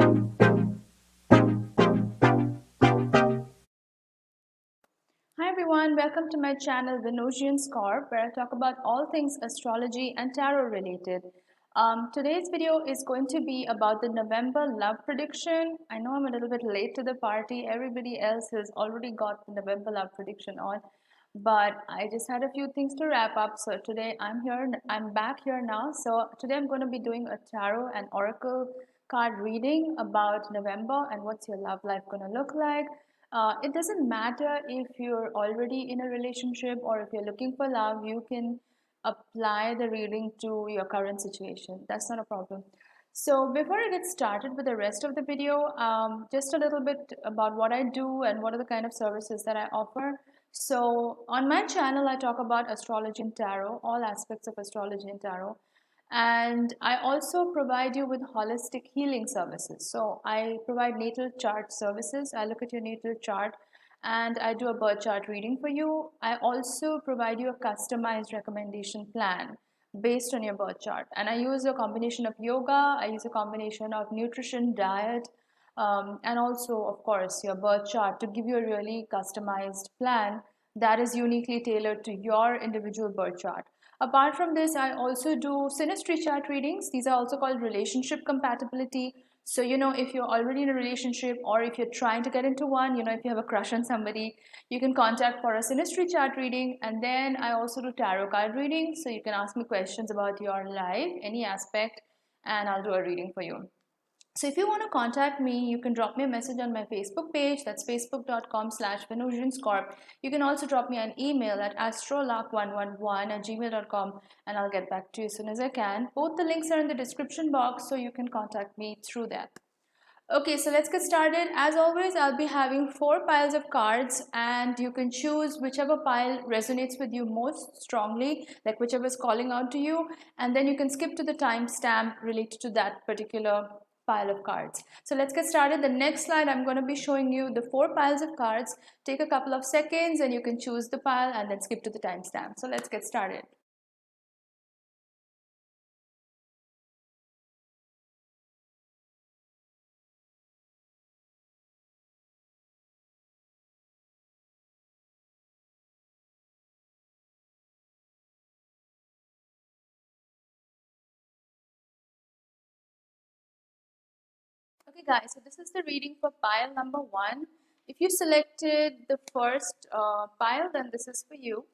Hi everyone, welcome to my channel Venusianscorp, where I talk about all things astrology and tarot related. Today's video is going to be about the November love prediction. I know I'm a little bit late to the party. Everybody else has already got the November love prediction on, but I just had a few things to wrap up. So today I'm back here now. So today I'm going to be doing a tarot and oracle card reading about November and what's your love life going to look like. It doesn't matter if you're already in a relationship or if you're looking for love, you can apply the reading to your current situation. That's not a problem. So before I get started with the rest of the video, just a little bit about what I do and what are the kind of services that I offer. So on my channel, I talk about astrology and tarot, all aspects of astrology and tarot. And I also provide you with holistic healing services. So I provide natal chart services. I look at your natal chart and I do a birth chart reading for you. I also provide you a customized recommendation plan based on your birth chart. And I use a combination of yoga, I use a combination of nutrition, diet, and also, of course, your birth chart to give you a really customized plan that is uniquely tailored to your individual birth chart. Apart from this, I also do synastry chart readings. These are also called relationship compatibility. So, if you're already in a relationship or if you're trying to get into one, if you have a crush on somebody, you can contact for a synastry chart reading. And then I also do tarot card readings. So you can ask me questions about your life, any aspect, and I'll do a reading for you. So if you want to contact me, you can drop me a message on my Facebook page. That's facebook.com/Venusianscorp. You can also drop me an email at astrolock111@gmail.com and I'll get back to you as soon as I can. Both the links are in the description box, so you can contact me through that. Okay, so let's get started. As always, I'll be having 4 piles of cards and you can choose whichever pile resonates with you most strongly, like whichever is calling out to you, and then you can skip to the timestamp related to that particular pile of cards. So let's get started. The next slide, I'm going to be showing you the 4 piles of cards. Take a couple of seconds and you can choose the pile and then skip to the timestamp. So let's get started. Okay guys, so this is the reading for pile number 1. If you selected the first pile, then this is for you.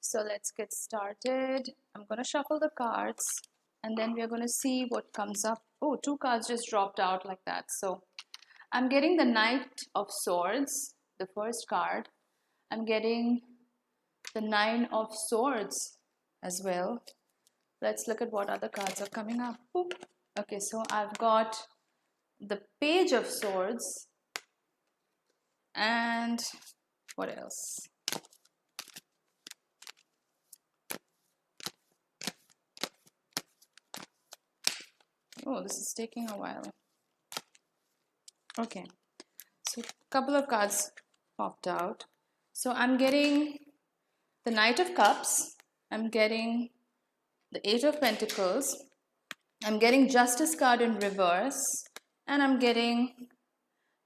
So let's get started. I'm going to shuffle the cards and then we're going to see what comes up. Oh, 2 cards just dropped out like that. So I'm getting the Knight of Swords, the first card. I'm getting the 9 of Swords as well. Let's look at what other cards are coming up. Ooh. Okay, so I've got the Page of Swords and what else? Oh, this is taking a while. Okay, so a couple of cards popped out. So I'm getting the Knight of Cups, I'm getting the 8 of Pentacles, I'm getting Justice card in reverse, and I'm getting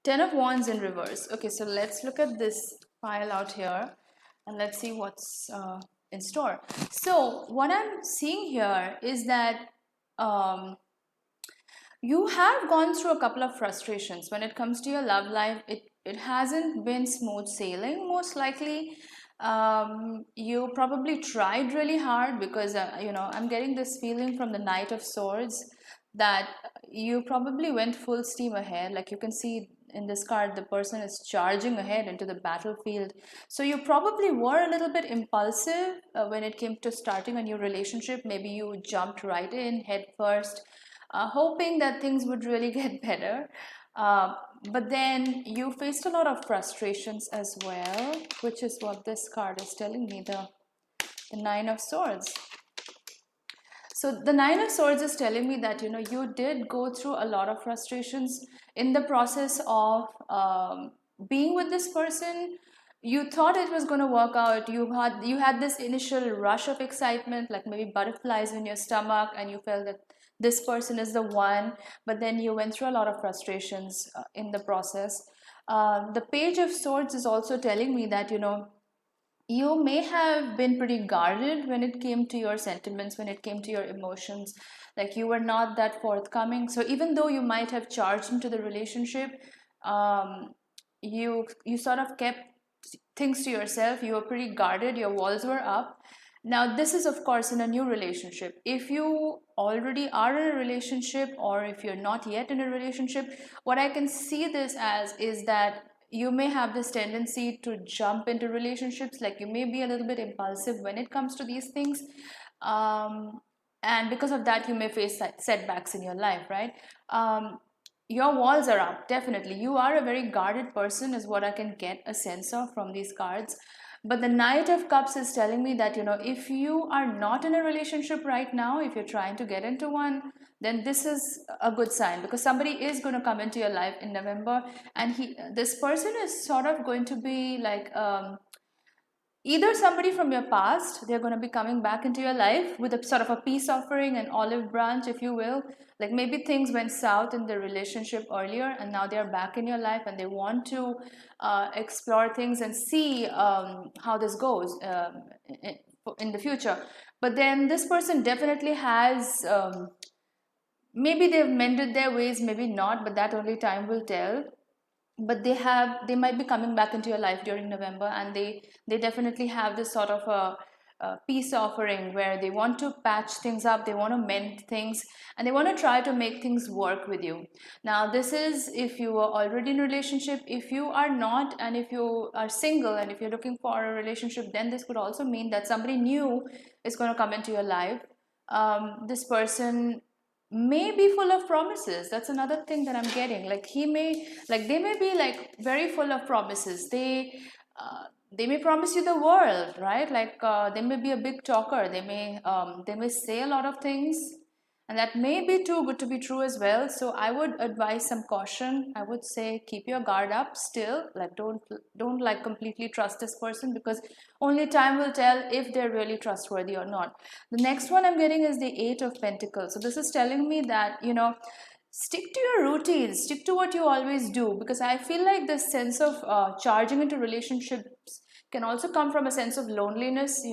10 of Wands in reverse. Okay, so let's look at this pile out here and let's see what's in store. So what I'm seeing here is that you have gone through a couple of frustrations when it comes to your love life. It hasn't been smooth sailing, most likely. You probably tried really hard because I'm getting this feeling from the Knight of Swords that you probably went full steam ahead. Like you can see in this card, the person is charging ahead into the battlefield. So you probably were a little bit impulsive when it came to starting a new relationship. Maybe you jumped right in head first, hoping that things would really get better. But then you faced a lot of frustrations as well, which is what this card is telling me, the Nine of Swords. So the Nine of Swords is telling me that, you did go through a lot of frustrations in the process of being with this person. You thought it was going to work out. You had this initial rush of excitement, like maybe butterflies in your stomach, and you felt that this person is the one, but then you went through a lot of frustrations in the process. The Page of Swords is also telling me that, you may have been pretty guarded when it came to your sentiments, when it came to your emotions. Like, you were not that forthcoming. So even though you might have charged into the relationship, um, you sort of kept things to yourself. You were pretty guarded, your walls were up. Now this is of course in a new relationship. If you already are in a relationship, or if you're not yet in a relationship, what I can see this as is that you may have this tendency to jump into relationships. Like, you may be a little bit impulsive when it comes to these things, um, and because of that you may face setbacks in your life, right? Your walls are up, definitely. You are a very guarded person is what I can get a sense of from these cards. But the Knight of Cups is telling me that, if you are not in a relationship right now, if you're trying to get into one, then this is a good sign, because somebody is going to come into your life in November. And this person is sort of going to be like, either somebody from your past, they're going to be coming back into your life with a sort of a peace offering, an olive branch, if you will. Like, maybe things went south in the relationship earlier, and now they're back in your life, and they want to explore things and see how this goes in the future. But then this person definitely has, maybe they've mended their ways, maybe not, but that only time will tell. But they might be coming back into your life during November, and they definitely have this sort of a peace offering where they want to patch things up, they want to mend things, and they want to try to make things work with you. Now this is if you are already in a relationship. If you are not, and if you are single, and if you're looking for a relationship, then this could also mean that somebody new is going to come into your life. This person may be full of promises. That's another thing that I'm getting. Like, they may be like very full of promises. They may promise you the world, right? Like, they may be a big talker. They may say a lot of things, and that may be too good to be true as well. So I would advise some caution. I would say keep your guard up still. Like, don't like completely trust this person, because only time will tell if they're really trustworthy or not. The next one I'm getting is the Eight of Pentacles. So this is telling me that, stick to your routines, stick to what you always do, because I feel like this sense of charging into relationships can also come from a sense of loneliness,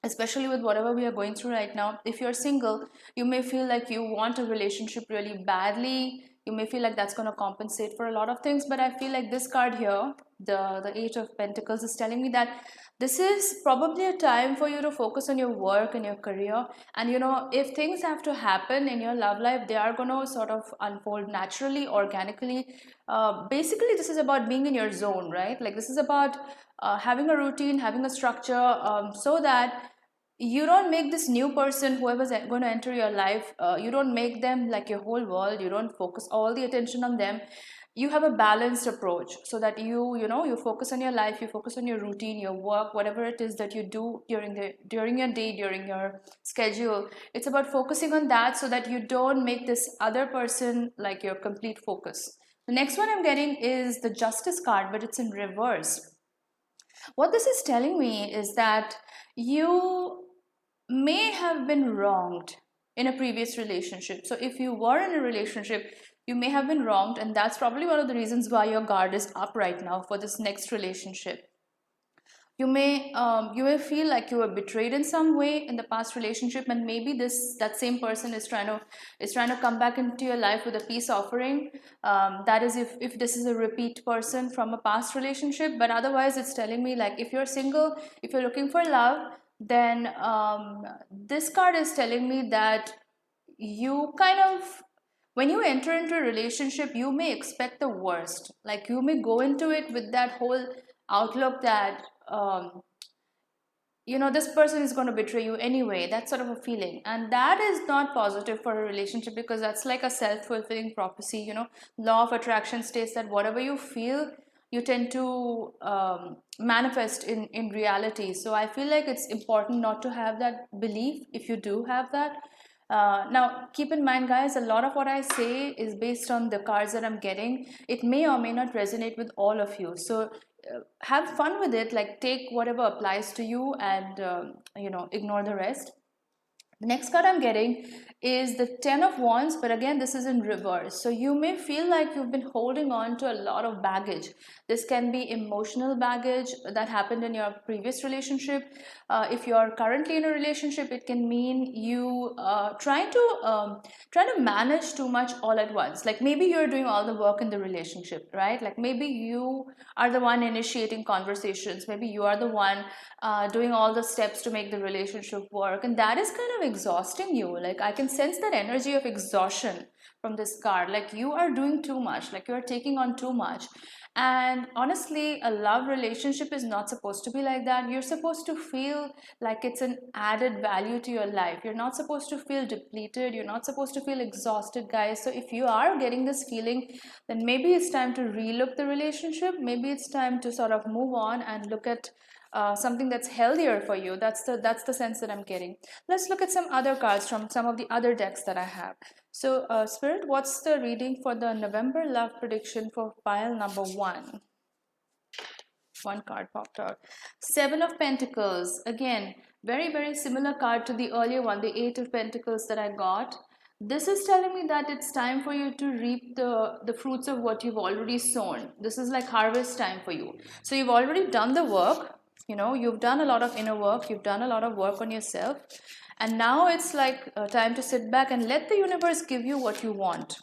especially with whatever we are going through right now. If you're single, you may feel like you want a relationship really badly. You may feel like that's going to compensate for a lot of things, but I feel like this card here, the Eight of Pentacles, is telling me that this is probably a time for you to focus on your work and your career. And if things have to happen in your love life, they are going to sort of unfold naturally, organically. Basically this is about being in your zone, right? Like, this is about having a routine, having a structure, so that you don't make this new person, whoever's going to enter your life, you don't make them like your whole world. You don't focus all the attention on them. You have a balanced approach, so that you focus on your life, you focus on your routine, your work, whatever it is that you do during your day, during your schedule. It's about focusing on that, so that you don't make this other person like your complete focus. The next one I'm getting is the Justice card, but it's in reverse. What this is telling me is that you may have been wronged in a previous relationship. So if you were in a relationship, you may have been wronged, and that's probably one of the reasons why your guard is up right now for this next relationship. You may feel like you were betrayed in some way in the past relationship, and maybe that same person is trying to come back into your life with a peace offering. That is, if this is a repeat person from a past relationship. But otherwise it's telling me, like, if you're single, if you're looking for love, then this card is telling me that you kind of, when you enter into a relationship, you may expect the worst. Like, you may go into it with that whole outlook that this person is going to betray you anyway, that sort of a feeling. And that is not positive for a relationship, because that's like a self-fulfilling prophecy. Law of attraction states that whatever you feel, you tend to manifest in reality. So I feel like it's important not to have that belief if you do have that. Now keep in mind, guys, a lot of what I say is based on the cards that I'm getting. It may or may not resonate with all of you, so have fun with it. Like, take whatever applies to you, and ignore the rest. The next card I'm getting is the Ten of Wands, but again, this is in reverse. So you may feel like you've been holding on to a lot of baggage. This can be emotional baggage that happened in your previous relationship. If you're currently in a relationship, it can mean you trying to manage too much all at once. Like maybe you're doing all the work in the relationship, right? Like maybe you are the one initiating conversations. Maybe you are the one doing all the steps to make the relationship work, and that is kind of exhausting you. Like I can sense that energy of exhaustion from this card. Like you are doing too much, like you are taking on too much. And honestly, a love relationship is not supposed to be like that. You're supposed to feel like it's an added value to your life. You're not supposed to feel depleted. You're not supposed to feel exhausted, guys. So if you are getting this feeling, then maybe it's time to relook the relationship. Maybe it's time to sort of move on and look at something that's healthier for you. That's the sense that I'm getting. Let's look at some other cards from some of the other decks that I have. So, Spirit, what's the reading for the November love prediction for pile number one? One card popped out. Seven of Pentacles. Again, very, very similar card to the earlier one, the Eight of Pentacles that I got. This is telling me that it's time for you to reap the fruits of what you've already sown. This is like harvest time for you. So you've already done the work. You know, you've done a lot of inner work. You've done a lot of work on yourself. And now it's like time to sit back and let the universe give you what you want.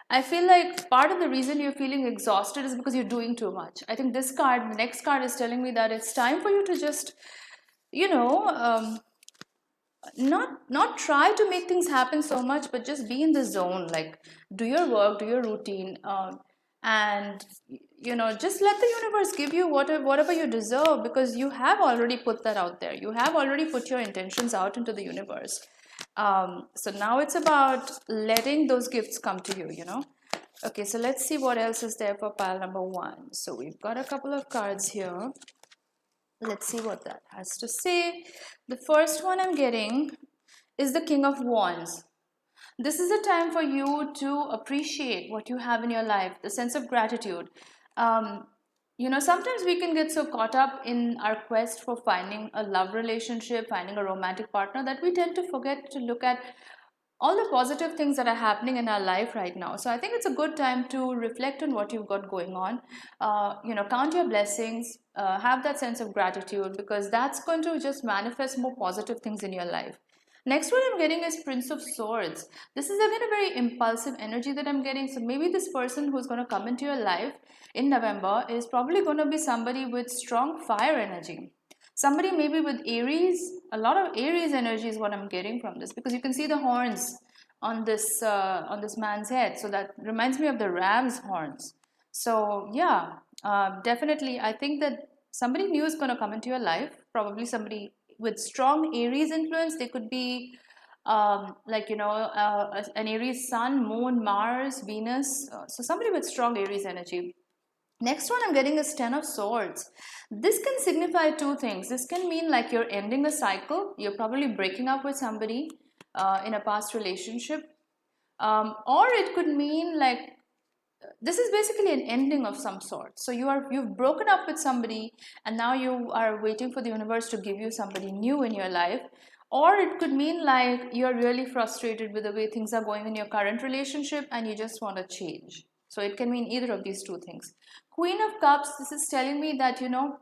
I feel like part of the reason you're feeling exhausted is because you're doing too much. I think this card, the next card, is telling me that it's time for you to just, you know, not try to make things happen so much, but just be in the zone. Like do your work, do your routine, and you know, just let the universe give you whatever you deserve, because you have already put that out there. You have already put your intentions out into the universe. So now it's about letting those gifts come to you, you know. Okay, so let's see what else is there for pile number one. So we've got a couple of cards here. Let's see what that has to say. The first one I'm getting is the King of Wands. This is a time for you to appreciate what you have in your life, the sense of gratitude. You know, sometimes we can get so caught up in our quest for finding a love relationship, finding a romantic partner, that we tend to forget to look at all the positive things that are happening in our life right now. So I think it's a good time to reflect on what you've got going on. You know, count your blessings, have that sense of gratitude, because that's going to just manifest more positive things in your life. Next one I'm getting is Prince of Swords. This is again a very impulsive energy that I'm getting. So maybe this person who's going to come into your life in November is probably going to be somebody with strong fire energy. Somebody maybe with Aries, a lot of Aries energy is what I'm getting from this, because you can see the horns on this man's head. So that reminds me of the ram's horns. So yeah, definitely I think that somebody new is going to come into your life, probably somebody with strong Aries influence. They could be like, you know, an Aries sun, moon, Mars, Venus. So somebody with strong Aries energy. Next one I'm getting is Ten of Swords. This can signify two things. This can mean like you're ending a cycle. You're probably breaking up with somebody in a past relationship. Or it could mean like this is basically an ending of some sort. So you've broken up with somebody and now you are waiting for the universe to give you somebody new in your life. Or it could mean like you're really frustrated with the way things are going in your current relationship and you just want to change. So it can mean either of these two things. Queen of Cups, this is telling me that, you know,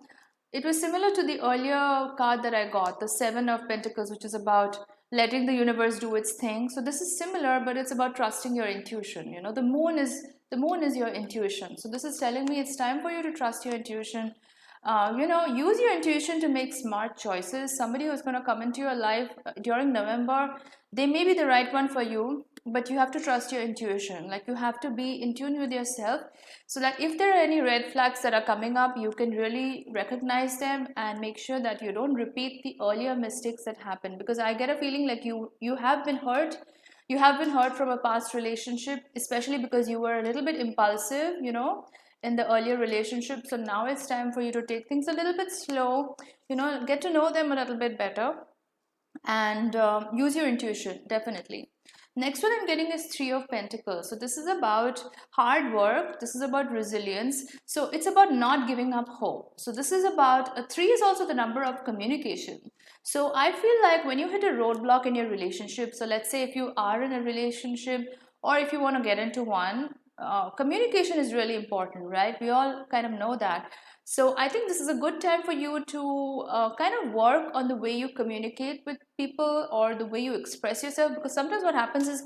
it was similar to the earlier card that I got, the Seven of Pentacles, which is about letting the universe do its thing. So this is similar, but it's about trusting your intuition. You know, the moon is your intuition. So this is telling me it's time for you to trust your intuition. You know, use your intuition to make smart choices. Somebody who's going to come into your life during November, they may be the right one for you, but you have to trust your intuition. Like you have to be in tune with yourself, so that if there are any red flags that are coming up, you can really recognize them and make sure that you don't repeat the earlier mistakes that happened. Because I get a feeling like you have been hurt. You have been hurt from a past relationship, especially because you were a little bit impulsive, you know, in the earlier relationship. So now it's time for you to take things a little bit slow, you know, get to know them a little bit better, and use your intuition, definitely. Next one I'm getting is Three of Pentacles. So this is about hard work. This is about resilience. So it's about not giving up hope. So this is about, 3 is also the number of communication. So I feel like when you hit a roadblock in your relationship, so let's say if you are in a relationship or if you want to get into one, communication is really important, right? We all kind of know that. So I think this is a good time for you to kind of work on the way you communicate with people or the way you express yourself, because sometimes what happens is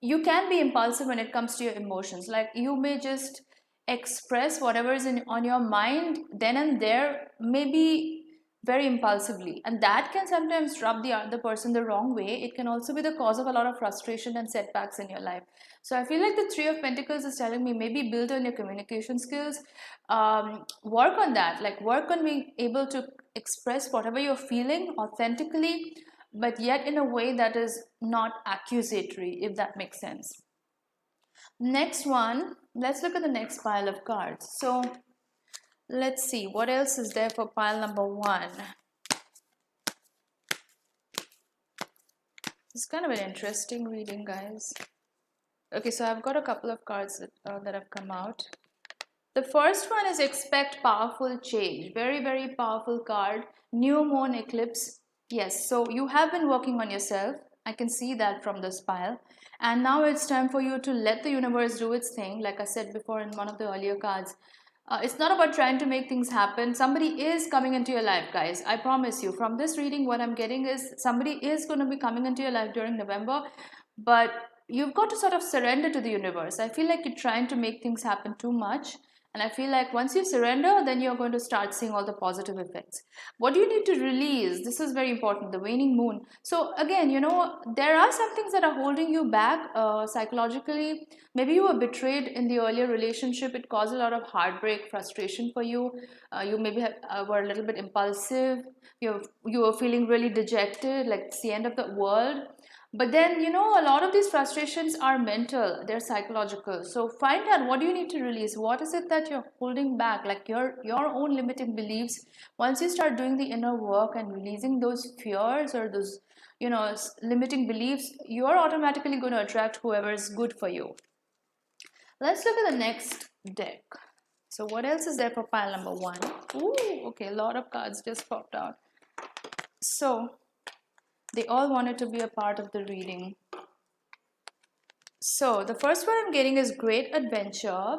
you can be impulsive when it comes to your emotions. Like you may just express whatever is on your mind then and there, maybe very impulsively, and that can sometimes rub the other person the wrong way. It can also be the cause of a lot of frustration and setbacks in your life. So I feel like the Three of Pentacles is telling me maybe build on your communication skills, work on that, like work on being able to express whatever you're feeling authentically, but yet in a way that is not accusatory, if that makes sense. Next one, let's look at the next pile of cards. So let's see what else is there for pile number one. It's kind of an interesting reading, guys. Okay, so I've got a couple of cards that have come out. The first one is expect powerful change. Very, very powerful card. New moon eclipse. Yes, so you have been working on yourself. I can see that from this pile. And now it's time for you to let the universe do its thing. Like I said before in one of the earlier cards, it's not about trying to make things happen. Somebody is coming into your life, guys. I promise you. From this reading, what I'm getting is somebody is going to be coming into your life during November, but you've got to sort of surrender to the universe. I feel like you're trying to make things happen too much. And I feel like once you surrender, then you're going to start seeing all the positive effects. What do you need to release? This is very important, the waning moon. So again, there are some things that are holding you back psychologically. Maybe you were betrayed in the earlier relationship. It caused a lot of heartbreak, frustration for you. You maybe were a little bit impulsive. You were feeling really dejected, like it's the end of the world. But then, a lot of these frustrations are mental, they're psychological. So find out what do you need to release. What is it that you're holding back, like your own limiting beliefs. Once you start doing the inner work and releasing those fears or those, limiting beliefs, you're automatically going to attract whoever is good for you. Let's look at the next deck. So what else is there for pile number one? Ooh, okay, a lot of cards just popped out. So they all wanted to be a part of the reading. So the first one I'm getting is great adventure.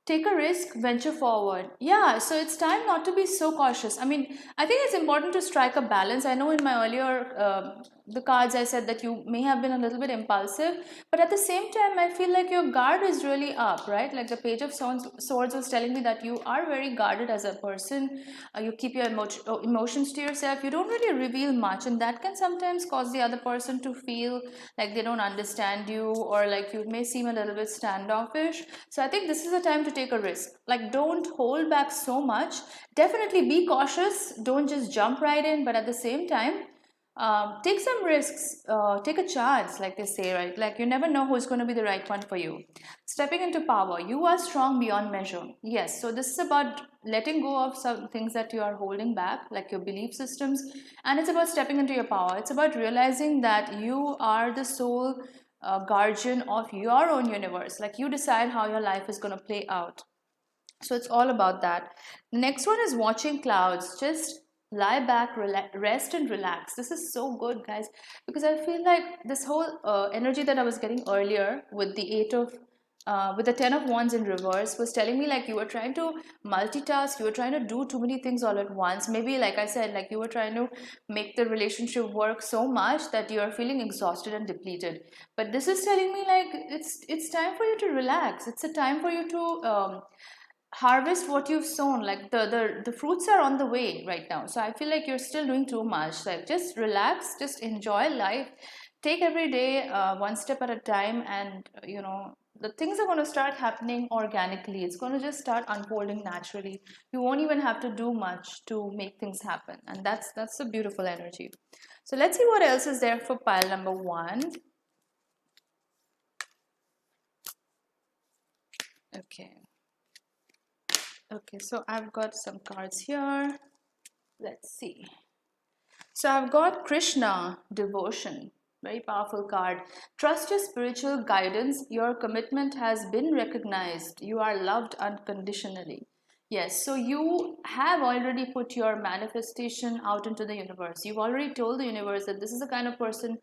Take a risk, venture forward. Yeah, so it's time not to be so cautious. I mean, I think it's important to strike a balance. I know in my earlier the cards I said that you may have been a little bit impulsive, but at the same time I feel like your guard is really up, right? Like the Page of Swords was telling me that you are very guarded as a person. You keep your emotions to yourself. You don't really reveal much, and that can sometimes cause the other person to feel like they don't understand you, or like you may seem a little bit standoffish. So I think this is the time to take a risk. Like, don't hold back so much. Definitely be cautious. Don't just jump right in, but at the same time, take some risks, take a chance, like they say, right? Like you never know who's going to be the right one for you. Stepping into power. You are strong beyond measure. Yes, so this is about letting go of some things that you are holding back, like your belief systems, and it's about stepping into your power. It's about realizing that you are the sole guardian of your own universe. Like you decide how your life is going to play out. So it's all about that. Next one is watching clouds. Just lie back, rest and relax. This is so good, guys, because I feel like this whole energy that I was getting earlier with the with the 10 of wands in reverse was telling me like you were trying to multitask, you were trying to do too many things all at once. Maybe like I said, like you were trying to make the relationship work so much that you are feeling exhausted and depleted. But this is telling me like it's time for you to relax. It's a time for you to harvest what you've sown. Like the fruits are on the way right now. So I feel like you're still doing too much. Like just relax, just enjoy life, take every day one step at a time, and the things are going to start happening organically. It's going to just start unfolding naturally. You won't even have to do much to make things happen, and that's a beautiful energy. So let's see what else is there for pile number one. Okay, so I've got some cards here. Let's see. So I've got Krishna, devotion. Very powerful card. Trust your spiritual guidance. Your commitment has been recognized. You are loved unconditionally. Yes, so you have already put your manifestation out into the universe. You've already told the universe that this is the kind of person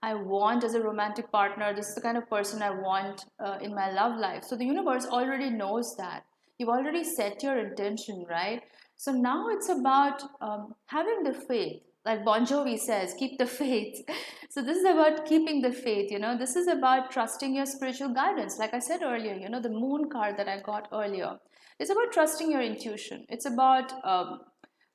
I want as a romantic partner. This is the kind of person I want in my love life. So the universe already knows that. You've already set your intention, right? So now it's about having the faith. Like Bon Jovi says, keep the faith. So this is about keeping the faith, you know. This is about trusting your spiritual guidance. Like I said earlier, you know, the moon card that I got earlier. It's about trusting your intuition. It's about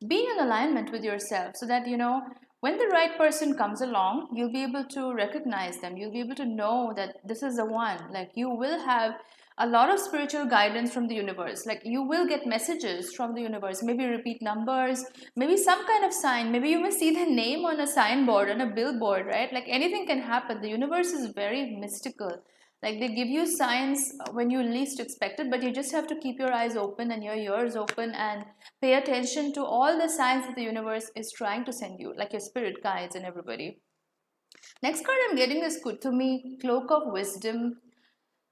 being in alignment with yourself so that, you know, when the right person comes along, you'll be able to recognize them. You'll be able to know that this is the one. Like you will have a lot of spiritual guidance from the universe. Like you will get messages from the universe, maybe repeat numbers, maybe some kind of sign. Maybe you may see the name on a signboard, on a billboard, right? Like anything can happen. The universe is very mystical. Like they give you signs when you least expect it, but you just have to keep your eyes open and your ears open and pay attention to all the signs that the universe is trying to send you, like your spirit guides and everybody. Next card I'm getting is good for me, Cloak of Wisdom.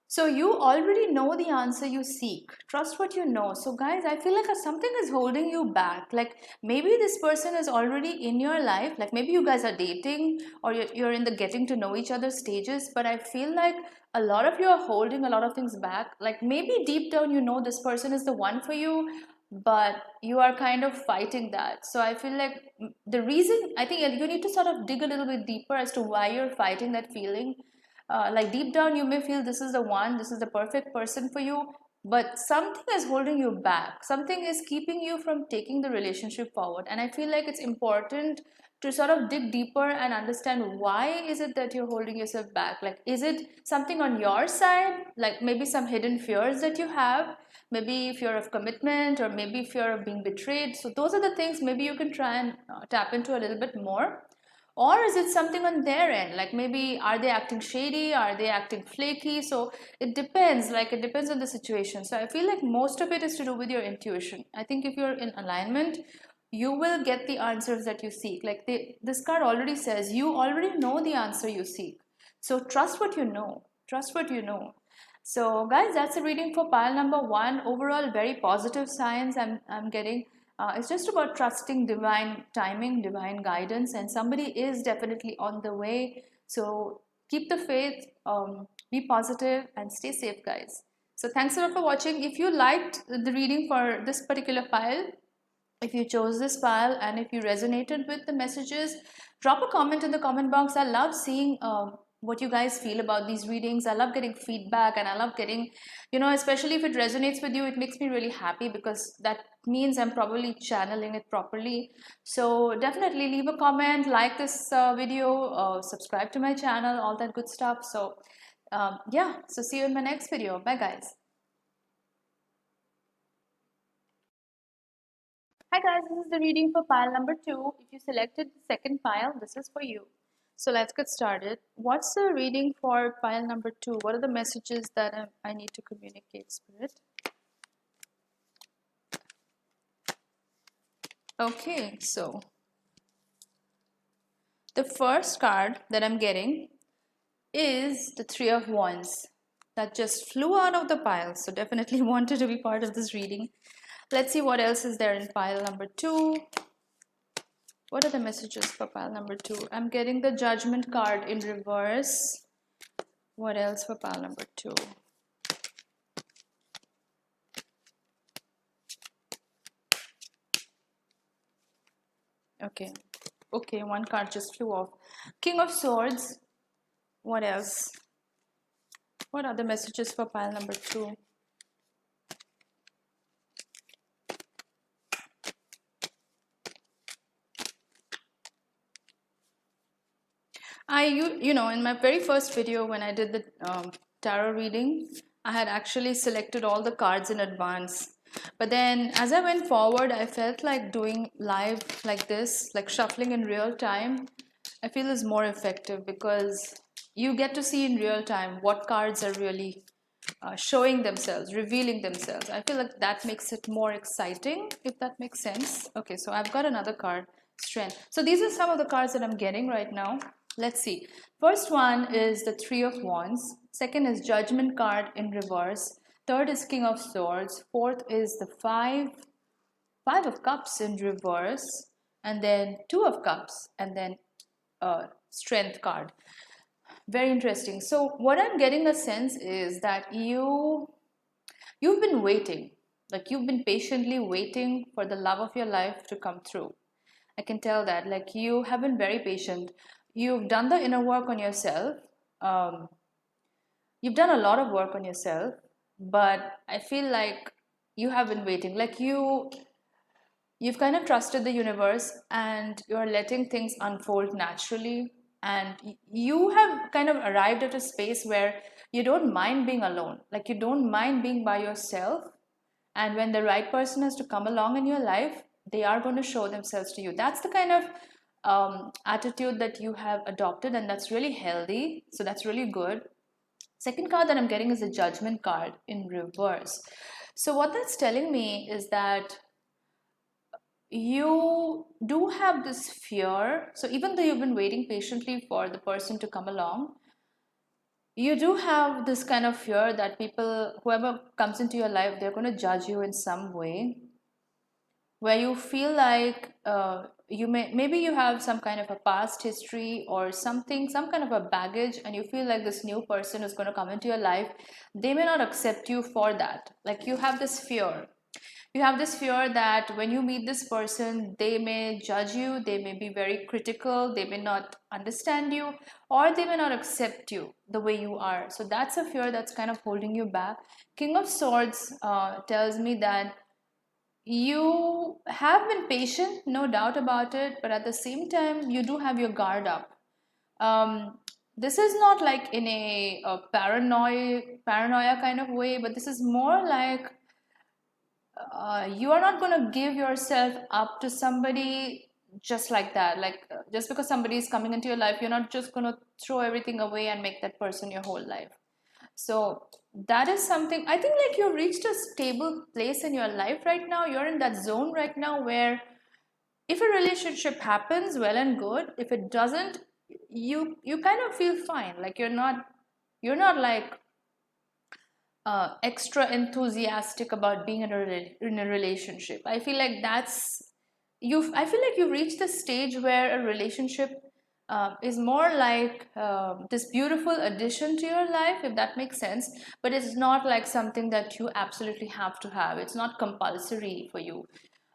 So you already know the answer you seek. Trust what you know. So guys, I feel like something is holding you back. Like maybe this person is already in your life. Like maybe you guys are dating or you're in the getting to know each other stages. But I feel like a lot of you are holding a lot of things back. Like maybe deep down you know this person is the one for you, but you are kind of fighting that. So I feel like the reason, I think you need to sort of dig a little bit deeper as to why you're fighting that feeling. Like deep down you may feel this is the one, this is the perfect person for you, but something is holding you back, something is keeping you from taking the relationship forward. And I feel like it's important to sort of dig deeper and understand why is it that you're holding yourself back. Like is it something on your side, like maybe some hidden fears that you have, maybe fear of commitment, or maybe fear of being betrayed. So those are the things maybe you can try and tap into a little bit more. Or is it something on their end, like maybe are they acting shady, are they acting flaky? So it depends, like it depends on the situation. So I feel like most of it is to do with your intuition. I think if you're in alignment, you will get the answers that you seek. Like this card already says you already know the answer you seek, so trust what you know, trust what you know. So guys, that's a reading for pile number one. Overall very positive signs I'm getting. It's just about trusting divine timing, divine guidance, and somebody is definitely on the way. So keep the faith, be positive, and stay safe, guys. So thanks a lot for watching. If you liked the reading for this particular pile, if you chose this pile, and if you resonated with the messages, drop a comment in the comment box. I love seeing what you guys feel about these readings. I love getting feedback, and I love getting, you know, especially if it resonates with you, it makes me really happy because that means I'm probably channeling it properly. So definitely leave a comment, like this video, subscribe to my channel, all that good stuff. So yeah, so see you in my next video. Bye guys. Hi guys, this is the reading for pile number 2. If you selected the second pile, this is for you. So let's get started. What's the reading for pile number 2? What are the messages that I need to communicate, Spirit? Okay, so the first card that I'm getting is the Three of Wands. That just flew out of the pile, so definitely wanted to be part of this reading. Let's see what else is there in pile number 2. What are the messages for pile number 2? I'm getting the Judgment card in reverse. What else for pile number 2? Okay, one card just flew off. King of Swords. What else? What are the messages for pile number 2? You know, in my very first video when I did the tarot reading, I had actually selected all the cards in advance. But then as I went forward, I felt like doing live like this, like shuffling in real time, I feel is more effective because you get to see in real time what cards are really showing themselves, revealing themselves. I feel like that makes it more exciting, if that makes sense. Okay, so I've got another card, Strength. So these are some of the cards that I'm getting right now. Let's see. First one is the Three of Wands. Second is Judgment card in reverse. third is King of Swords, fourth is the Five of Cups in reverse, and then Two of Cups, and then Strength card. Very interesting. So what I'm getting a sense is that you've been waiting, like you've been patiently waiting for the love of your life to come through. I can tell that, like you have been very patient. You've done the inner work on yourself. Um, you've done a lot of work on yourself, but I feel like you have been waiting. Like you've kind of trusted the universe and you're letting things unfold naturally, and you have kind of arrived at a space where you don't mind being alone, like you don't mind being by yourself, and when the right person has to come along in your life, they are going to show themselves to you. That's the kind of attitude that you have adopted, and that's really healthy, so that's really good. Second card that I'm getting is the Judgment card in reverse. So what that's telling me is that you do have this fear. So even though you've been waiting patiently for the person to come along, you do have this kind of fear that people, whoever comes into your life, they're going to judge you in some way, where you feel like maybe you have some kind of a past history or something, some kind of a baggage, and you feel like this new person is going to come into your life, they may not accept you for that. Like you have this fear. You have this fear that when you meet this person, they may judge you, they may be very critical, they may not understand you, or they may not accept you the way you are. So that's a fear that's kind of holding you back. King of Swords tells me that you have been patient, no doubt about it, but at the same time, you do have your guard up. This is not like in a paranoia kind of way, but this is more like you are not going to give yourself up to somebody just like that. Like just because somebody is coming into your life, you're not just going to throw everything away and make that person your whole life. So that is something, I think, like you've reached a stable place in your life right now. You're in that zone right now where if a relationship happens, well and good. If it doesn't, you kind of feel fine. Like you're not like extra enthusiastic about being in a relationship. I feel like I feel like you've reached the stage where a relationship is more like this beautiful addition to your life, if that makes sense, but it's not like something that you absolutely have to have. It's not compulsory for you.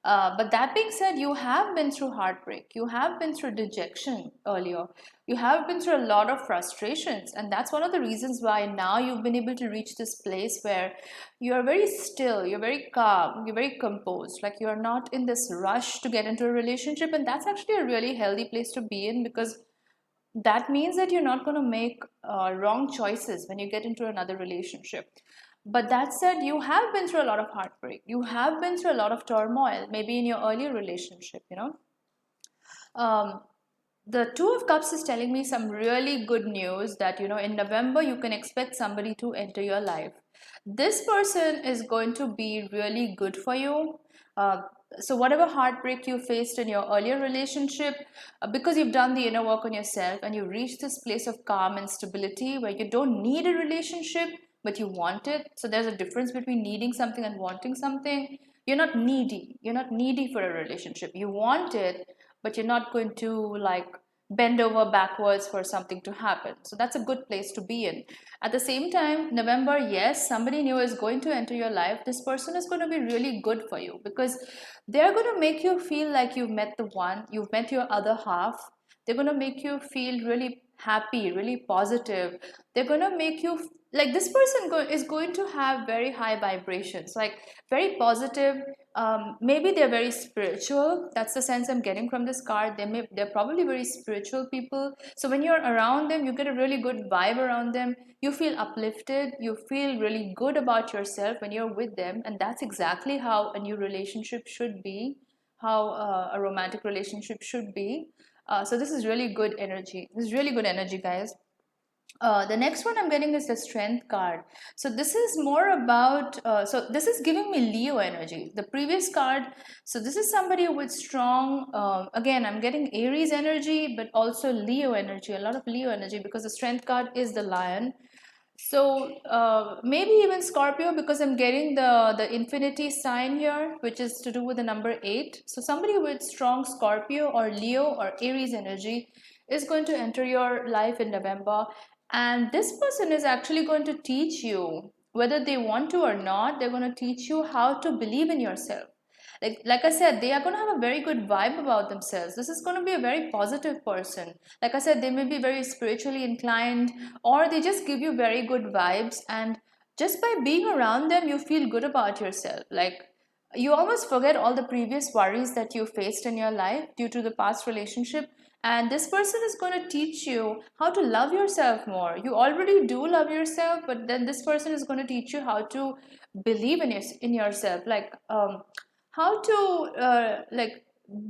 But that being said, you have been through heartbreak, you have been through dejection earlier, you have been through a lot of frustrations, and that's one of the reasons why now you've been able to reach this place where you're very still, you're very calm, you're very composed, like you're not in this rush to get into a relationship. And that's actually a really healthy place to be in, because that means that you're not going to make wrong choices when you get into another relationship. But that said, you have been through a lot of heartbreak. You have been through a lot of turmoil, maybe in your earlier relationship, Um, the Two of Cups is telling me some really good news that, in November, you can expect somebody to enter your life. This person is going to be really good for you. So whatever heartbreak you faced in your earlier relationship, because you've done the inner work on yourself and you've reached this place of calm and stability where you don't need a relationship, but you want it. So there's a difference between needing something and wanting something. You're not needy. You're not needy for a relationship. You want it, but you're not going to like bend over backwards for something to happen. So that's a good place to be in. At the same time, November, yes, somebody new is going to enter your life. This person is going to be really good for you because they're going to make you feel like you've met the one, you've met your other half. They're going to make you feel really happy, really positive. They're going to make you like this person is going to have very high vibrations, like very positive. Maybe they're very spiritual. That's the sense I'm getting from this card. They're probably very spiritual people. So when you're around them, you get a really good vibe around them. You feel uplifted. You feel really good about yourself when you're with them, and that's exactly how a new relationship should be, how a romantic relationship should be. So this is really good energy. This is really good energy, guys. The next one I'm getting is the Strength card. So this is more about, so this is giving me Leo energy. The previous card, so this is somebody with strong, again, I'm getting Aries energy, but also Leo energy, a lot of Leo energy, because the Strength card is the lion. So maybe even Scorpio, because I'm getting the infinity sign here, which is to do with the number 8. So somebody with strong Scorpio or Leo or Aries energy is going to enter your life in November, and this person is actually going to teach you, whether they want to or not, they're going to teach you how to believe in yourself. Like I said, they are going to have a very good vibe about themselves. This is going to be a very positive person. Like I said, they may be very spiritually inclined, or they just give you very good vibes, and just by being around them you feel good about yourself. Like, you almost forget all the previous worries that you faced in your life due to the past relationship, and this person is going to teach you how to love yourself more. You already do love yourself, but then this person is going to teach you how to believe in yourself. Like, how to like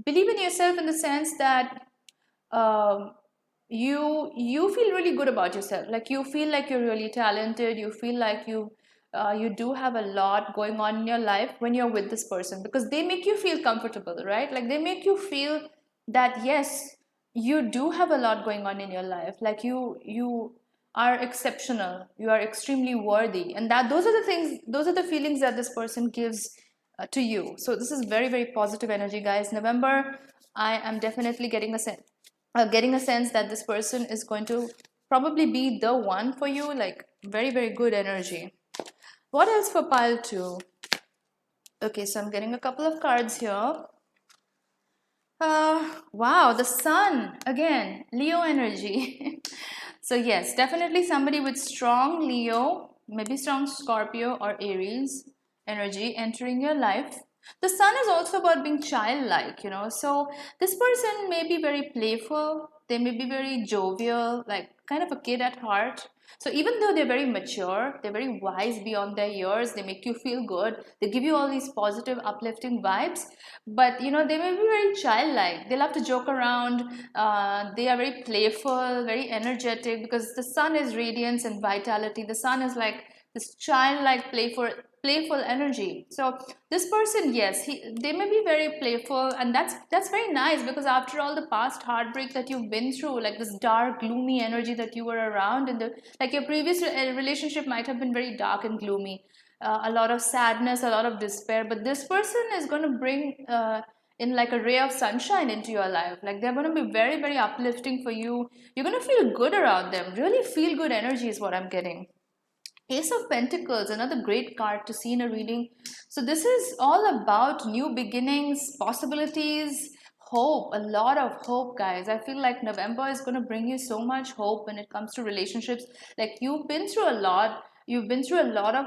believe in yourself in the sense that um, you feel really good about yourself. Like, you feel like you're really talented. You feel like you do have a lot going on in your life when you're with this person, because they make you feel comfortable, right? Like, they make you feel that yes, you do have a lot going on in your life. Like, you are exceptional, you are extremely worthy, and that those are the things, those are the feelings that this person gives to you. So this is very, very positive energy, guys. November, I am definitely getting a sense that this person is going to probably be the one for you. Like, very, very good energy. What else for pile 2? Okay, so I'm getting a couple of cards here. Wow, the sun again, Leo energy. So yes, definitely somebody with strong Leo, maybe strong Scorpio or Aries energy entering your life. The sun is also about being childlike, so this person may be very playful, they may be very jovial, like kind of a kid at heart. So even though they're very mature, they're very wise beyond their years, they make you feel good, they give you all these positive, uplifting vibes, but they may be very childlike. They love to joke around, they are very playful, very energetic, because the sun is radiance and vitality. The sun is like this childlike, playful energy. So this person, yes, they may be very playful, and that's very nice, because after all the past heartbreak that you've been through, like this dark, gloomy energy that you were around in the, like, your previous relationship might have been very dark and gloomy, a lot of sadness, a lot of despair, but this person is going to bring in like a ray of sunshine into your life. Like, they're going to be very, very uplifting for you. You're going to feel good around them. Really feel good energy is what I'm getting. Ace of Pentacles, another great card to see in a reading. So this is all about new beginnings, possibilities, hope, a lot of hope, guys. I feel like November is going to bring you so much hope when it comes to relationships. Like, you've been through a lot. You've been through a lot of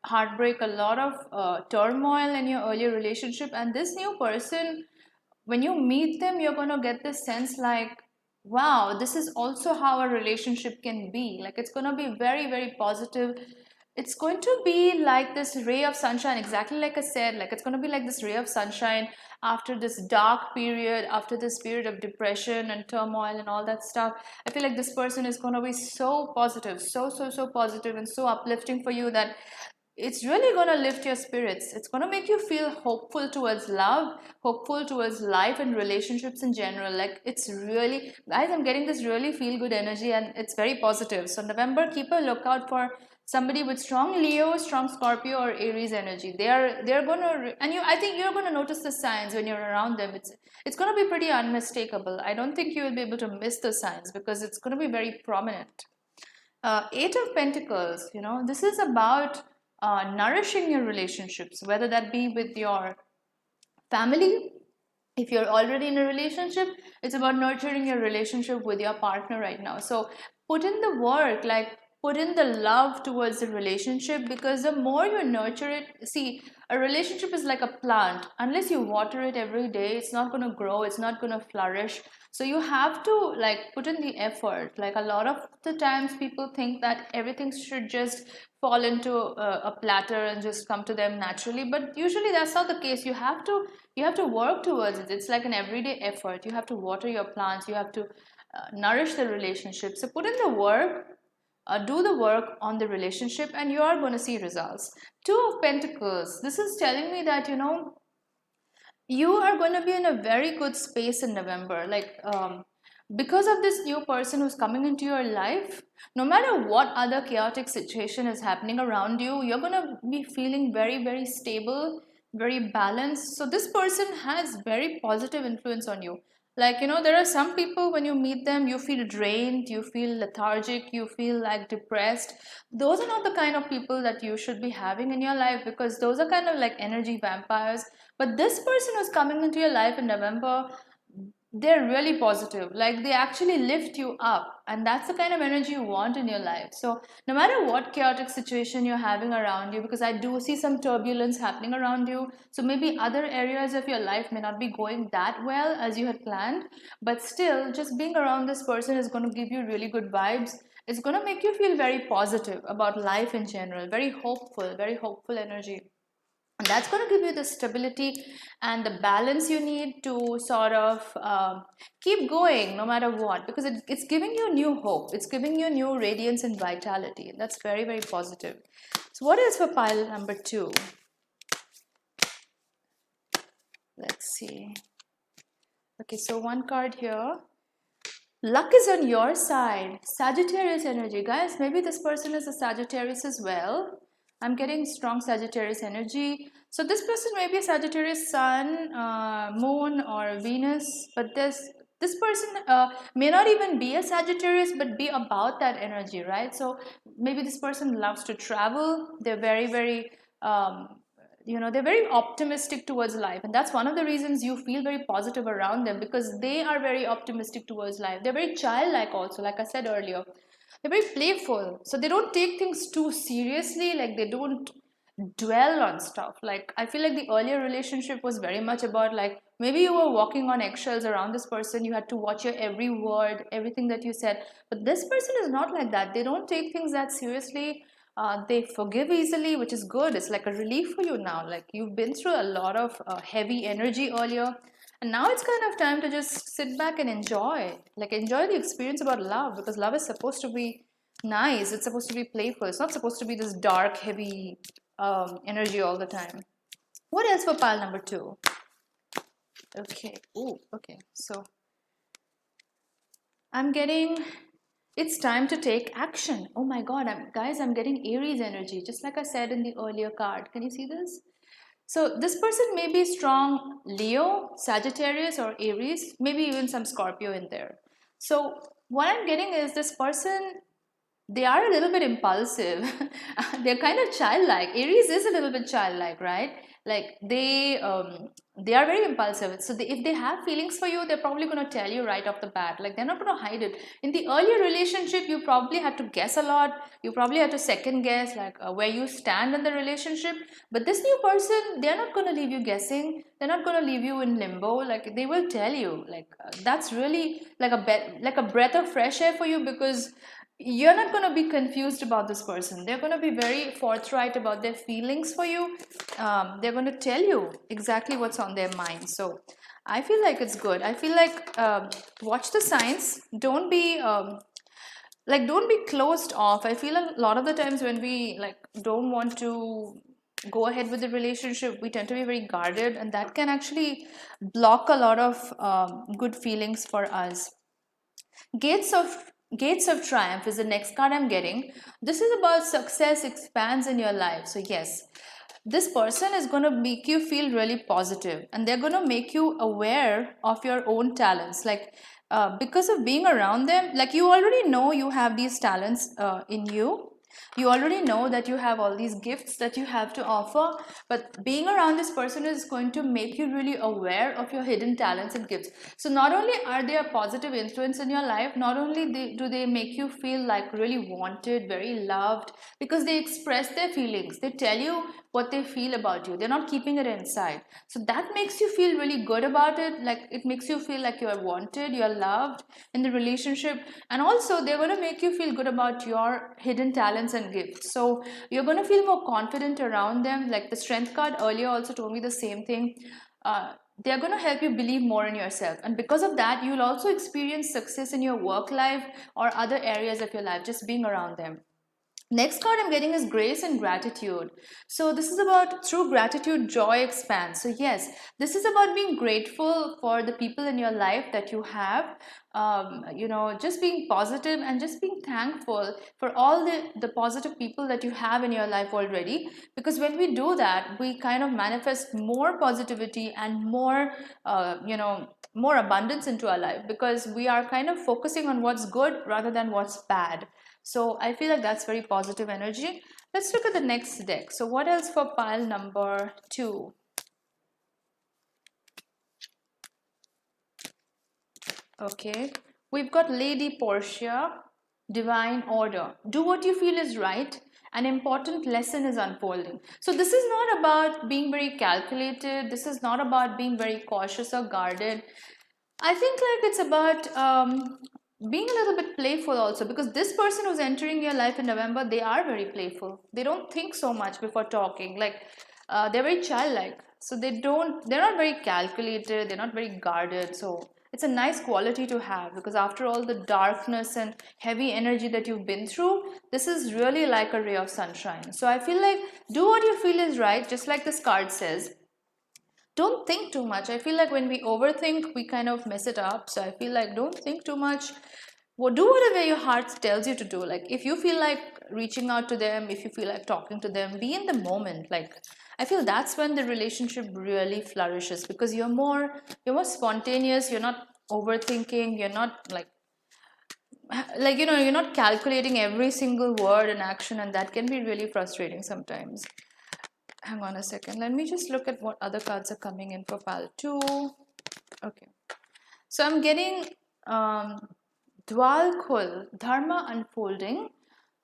heartbreak, a lot of turmoil in your earlier relationship, and this new person, when you meet them, you're going to get this sense like, wow, this is also how a relationship can be. Like, it's going to be very, very positive. It's going to be like this ray of sunshine, exactly like I said. Like, it's going to be like this ray of sunshine after this dark period, after this period of depression and turmoil and all that stuff. I feel like this person is going to be so positive, so positive and so uplifting for you, that it's really going to lift your spirits. It's going to make you feel hopeful towards love, hopeful towards life and relationships in general. Like, it's really, guys, I'm getting this really feel good energy, and it's very positive. So November, keep a lookout for somebody with strong Leo, strong Scorpio or Aries energy. They're going to, and I think you're going to notice the signs when you're around them. It's going to be pretty unmistakable. I don't think you will be able to miss the signs, because it's going to be very prominent. Eight of Pentacles, this is about nourishing your relationships, whether that be with your family. If you're already in a relationship, it's about nurturing your relationship with your partner right now. So put in the work, like, put in the love towards the relationship, because the more you nurture it, see, a relationship is like a plant. Unless you water it every day, it's not going to grow, it's not going to flourish. So you have to, like, put in the effort. Like, a lot of the times people think that everything should just fall into a platter and just come to them naturally, but usually that's not the case. You have to work towards it. It's like an everyday effort. You have to water your plants, you have to nourish the relationship. So put in the work, do the work on the relationship, and you are going to see results. Two of Pentacles, this is telling me that you are going to be in a very good space in November. Like, because of this new person who's coming into your life, no matter what other chaotic situation is happening around you, you're going to be feeling very, very stable, very balanced. So this person has very positive influence on you. Like, there are some people, when you meet them, you feel drained, you feel lethargic, you feel like depressed. Those are not the kind of people that you should be having in your life, because those are kind of like energy vampires. But this person who's coming into your life in November, they're really positive, like they actually lift you up, and that's the kind of energy you want in your life. So no matter what chaotic situation you're having around you, because I do see some turbulence happening around you, so maybe other areas of your life may not be going that well as you had planned, but still just being around this person is going to give you really good vibes. It's going to make you feel very positive about life in general, very hopeful energy. And that's going to give you the stability and the balance you need to sort of keep going no matter what, because it's giving you new hope, it's giving you new radiance and vitality. That's very, very positive. So what is for pile number 2? Let's see. Okay, so one card here. Luck is on your side. Sagittarius energy. Guys, maybe this person is a Sagittarius as well. I'm getting strong Sagittarius energy. So this person may be a Sagittarius sun, moon, or Venus, but this person may not even be a Sagittarius, but be about that energy, right? So maybe this person loves to travel. They're very, very they're very optimistic towards life, and that's one of the reasons you feel very positive around them, because they are very optimistic towards life. They're very childlike also, like I said earlier. They're very playful, so they don't take things too seriously. Like, they don't dwell on stuff. Like, I feel like the earlier relationship was very much about, like, maybe you were walking on eggshells around this person, you had to watch your every word, everything that you said. But this person is not like that. They don't take things that seriously. They forgive easily, which is good. It's like a relief for you now. Like, you've been through a lot of heavy energy earlier, and now it's kind of time to just sit back and enjoy the experience about love, because love is supposed to be nice. It's supposed to be playful. It's not supposed to be this dark, heavy energy all the time. What else for pile number 2? Okay. Ooh, okay. So I'm getting, it's time to take action. Oh my God, guys, I'm getting Aries energy, just like I said in the earlier card. Can you see this? So this person may be strong Leo, Sagittarius, or Aries, maybe even some Scorpio in there. So what I'm getting is this person, they are a little bit impulsive. They're kind of childlike. Aries is a little bit childlike, right? Like, they are very impulsive. So if they have feelings for you, they're probably going to tell you right off the bat. Like, they're not going to hide it. In the earlier relationship, you probably had to guess a lot. You probably had to second guess, like, where you stand in the relationship. But this new person, they're not going to leave you guessing. They're not going to leave you in limbo. Like, they will tell you. Like, that's really like a breath of fresh air for you, because you're not going to be confused about this person. They're going to be very forthright about their feelings for you. They're going to tell you exactly what's on their mind. So I feel like it's good. I feel like watch the signs. Don't be closed off. I feel a lot of the times when we don't want to go ahead with the relationship, we tend to be very guarded, and that can actually block a lot of good feelings for us. Gates of Gates of Triumph is the next card I'm getting. This is about success expands in your life. So yes, this person is going to make you feel really positive, and they're going to make you aware of your own talents. Like, because of being around them, like, you already know you have these talents in you. You already know that you have all these gifts that you have to offer, but being around this person is going to make you really aware of your hidden talents and gifts. So not only are they a positive influence in your life, not only do they make you feel like really wanted, very loved, because they express their feelings. They tell you what they feel about you. They're not keeping it inside. So that makes you feel really good about it. Like, it makes you feel like you're wanted, you're loved in the relationship. And also, they're going to make you feel good about your hidden talents and gifts. So you're going to feel more confident around them. Like, the strength card earlier also told me the same thing. They're going to help you believe more in yourself, and because of that, you'll also experience success in your work life or other areas of your life just being around them. Next card I'm getting is grace and gratitude. So this is about through gratitude, joy expands. So yes, this is about being grateful for the people in your life that you have. Just being positive and just being thankful for all the positive people that you have in your life already. Because when we do that, we kind of manifest more positivity and more abundance into our life, because we are kind of focusing on what's good rather than what's bad. So I feel like that's very positive energy. Let's look at the next deck. So what else for pile number 2? Okay, we've got Lady Portia, Divine Order. Do what you feel is right. An important lesson is unfolding. So this is not about being very calculated. This is not about being very cautious or guarded. I think like it's about being a little bit playful also, because this person who's entering your life in November, they are very playful. They don't think so much before talking. Like they're very childlike. So they're not very calculated. They're not very guarded. So it's a nice quality to have, because after all the darkness and heavy energy that you've been through, this is really like a ray of sunshine. So I feel like do what you feel is right, just like this card says. Don't think too much. I feel like when we overthink, we kind of mess it up. So I feel like don't think too much. Well, do whatever your heart tells you to do. Like if you feel like reaching out to them, if you feel like talking to them, be in the moment. Like I feel that's when the relationship really flourishes, because you're more spontaneous. You're not overthinking. You're not you're not calculating every single word and action, and that can be really frustrating sometimes. Hang on a second. Let me just look at what other cards are coming in for pile 2. Okay. So I'm getting Dwal Khul, Dharma unfolding.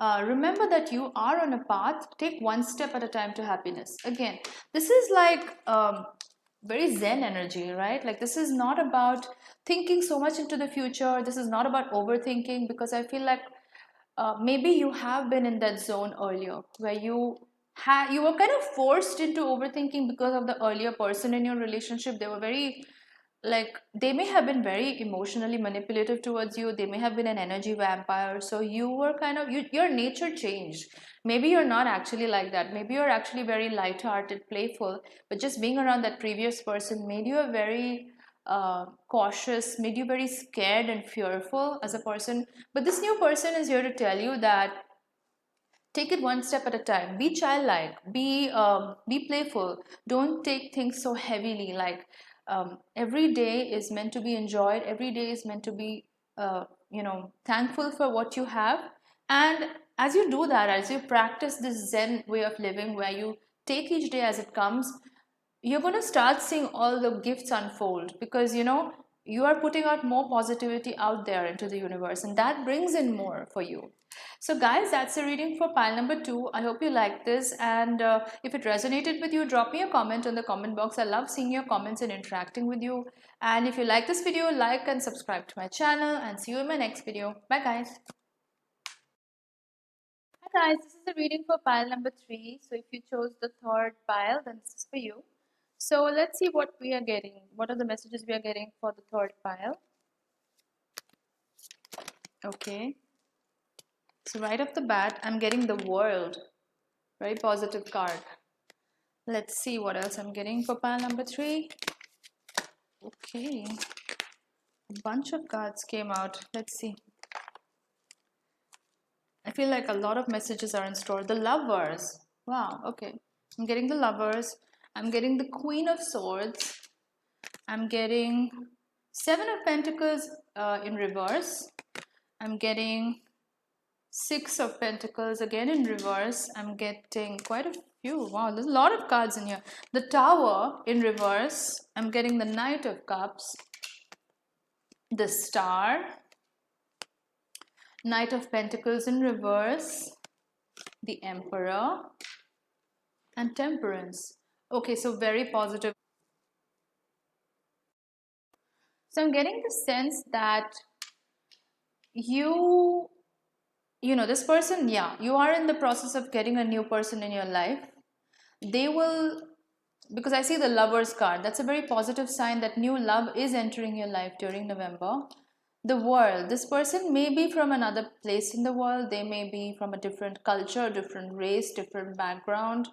Remember that you are on a path. Take one step at a time to happiness. Again, this is like very Zen energy, right? Like this is not about thinking so much into the future. This is not about overthinking, because I feel like maybe you have been in that zone earlier where you were kind of forced into overthinking because of the earlier person in your relationship. They were very, like, they may have been very emotionally manipulative towards you. They may have been an energy vampire. So you were kind of your nature changed. Maybe you're not actually like that. Maybe you're actually very light-hearted, playful, but just being around that previous person made you a very cautious, made you very scared and fearful as a person. But this new person is here to tell you that take it one step at a time. Be childlike. Be playful. Don't take things so heavily. Like every day is meant to be enjoyed. Every day is meant to be thankful for what you have. And as you do that, as you practice this Zen way of living, where you take each day as it comes, you're going to start seeing all the gifts unfold, because you are putting out more positivity out there into the universe, and that brings in more for you. So guys, that's the reading for pile number 2. I hope you liked this, and if it resonated with you, drop me a comment in the comment box. I love seeing your comments and interacting with you. And if you like this video, like and subscribe to my channel, and see you in my next video. Bye guys. Hi guys, this is the reading for pile number 3. So if you chose the third pile, then this is for you. So let's see what we are getting. What are the messages we are getting for the third pile? Okay. So right off the bat, I'm getting the World. Very positive card. Let's see what else I'm getting for pile number 3. Okay. A bunch of cards came out. Let's see. I feel like a lot of messages are in store. The Lovers. Wow, okay. I'm getting the Lovers. I'm getting the Queen of Swords. I'm getting Seven of Pentacles in reverse. I'm getting Six of Pentacles again in reverse. I'm getting quite a few. Wow, there's a lot of cards in here. The Tower in reverse. I'm getting the Knight of Cups. The Star. Knight of Pentacles in reverse. The Emperor. And Temperance. Okay, so very positive. So I'm getting the sense that this person, yeah, you are in the process of getting a new person in your life. They will, because I see the Lovers card, that's a very positive sign that new love is entering your life during November. the world. This person may be from another place in the world. They may be from a different culture, different race, different background.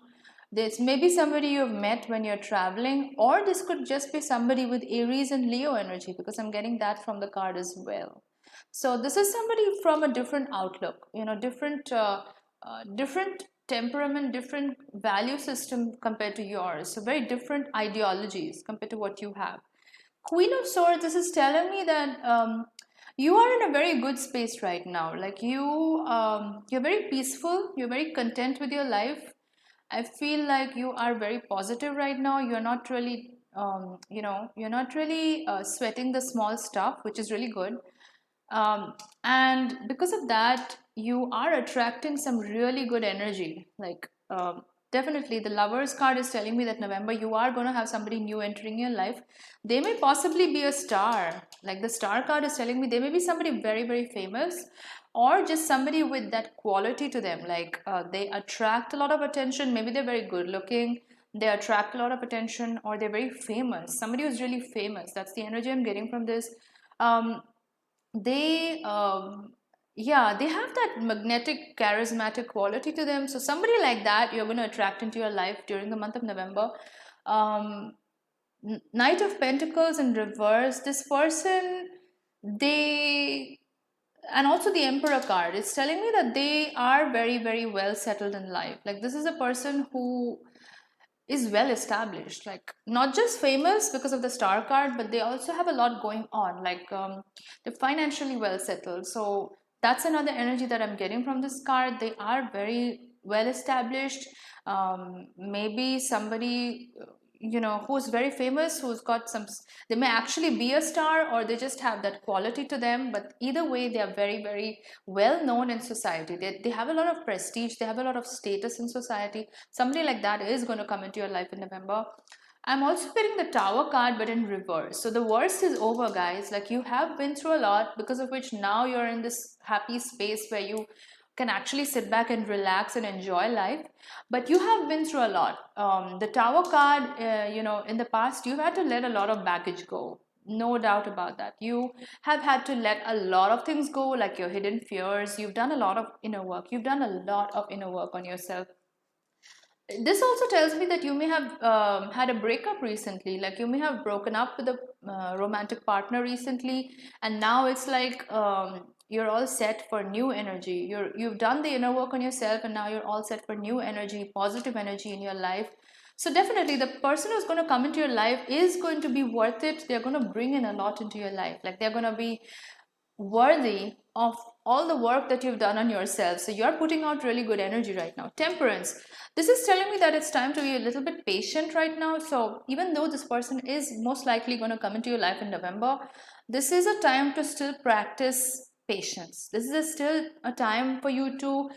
This may be somebody you've met when you're traveling, or this could just be somebody with Aries and Leo energy, because I'm getting that from the card as well. So this is somebody from a different outlook, different temperament, different value system compared to yours. So very different ideologies compared to what you have. Queen of Swords, this is telling me that you are in a very good space right now. Like you're very peaceful. You're very content with your life. I feel like you are very positive right now. You're not really, sweating the small stuff, which is really good. And because of that, you are attracting some really good energy. Like, definitely, the Lovers card is telling me that November you are going to have somebody new entering your life. They may possibly be a star. Like the Star card is telling me they may be somebody very, very famous, or just somebody with that quality to them. Like, they attract a lot of attention. Maybe they're very good looking. They attract a lot of attention, or they're very famous. Somebody who's really famous. That's the energy I'm getting from this. Um, they yeah, they have that magnetic charismatic quality to them. So somebody like that you're going to attract into your life during the month of November. um, Knight of Pentacles in reverse, this person, they, and also the Emperor card, it's telling me that they are very, very well settled in life. Like this is a person who is well established, like not just famous because of the Star card, but they also have a lot going on. Like they're financially well settled. So that's another energy that I'm getting from this card. They are very well established. Maybe somebody who's very famous, who's got some, they may actually be a star, or they just have that quality to them, but either way they are very, very well known in society. They have a lot of prestige, they have a lot of status in society. Somebody like that is going to come into your life in November. I'm also getting the Tower card, but in reverse. So the worst is over, guys. Like you have been through a lot, because of which now you're in this happy space where you can actually sit back and relax and enjoy life. But you have been through a lot. The Tower card, in the past, you've had to let a lot of baggage go. No doubt about that. You have had to let a lot of things go, like your hidden fears. You've done a lot of inner work. You've done a lot of inner work on yourself. This also tells me that you may have had a breakup recently. Like you may have broken up with a romantic partner recently, and now it's like you're all set for new energy. You've done the inner work on yourself, and now you're all set for new energy, positive energy in your life. So definitely the person who's going to come into your life is going to be worth it. They're going to bring in a lot into your life. Like they're going to be worthy of all the work that you've done on yourself. So you're putting out really good energy right now. Temperance. This is telling me that it's time to be a little bit patient right now. So even though this person is most likely going to come into your life in November, this is a time to still practice patience. This is still a time for you to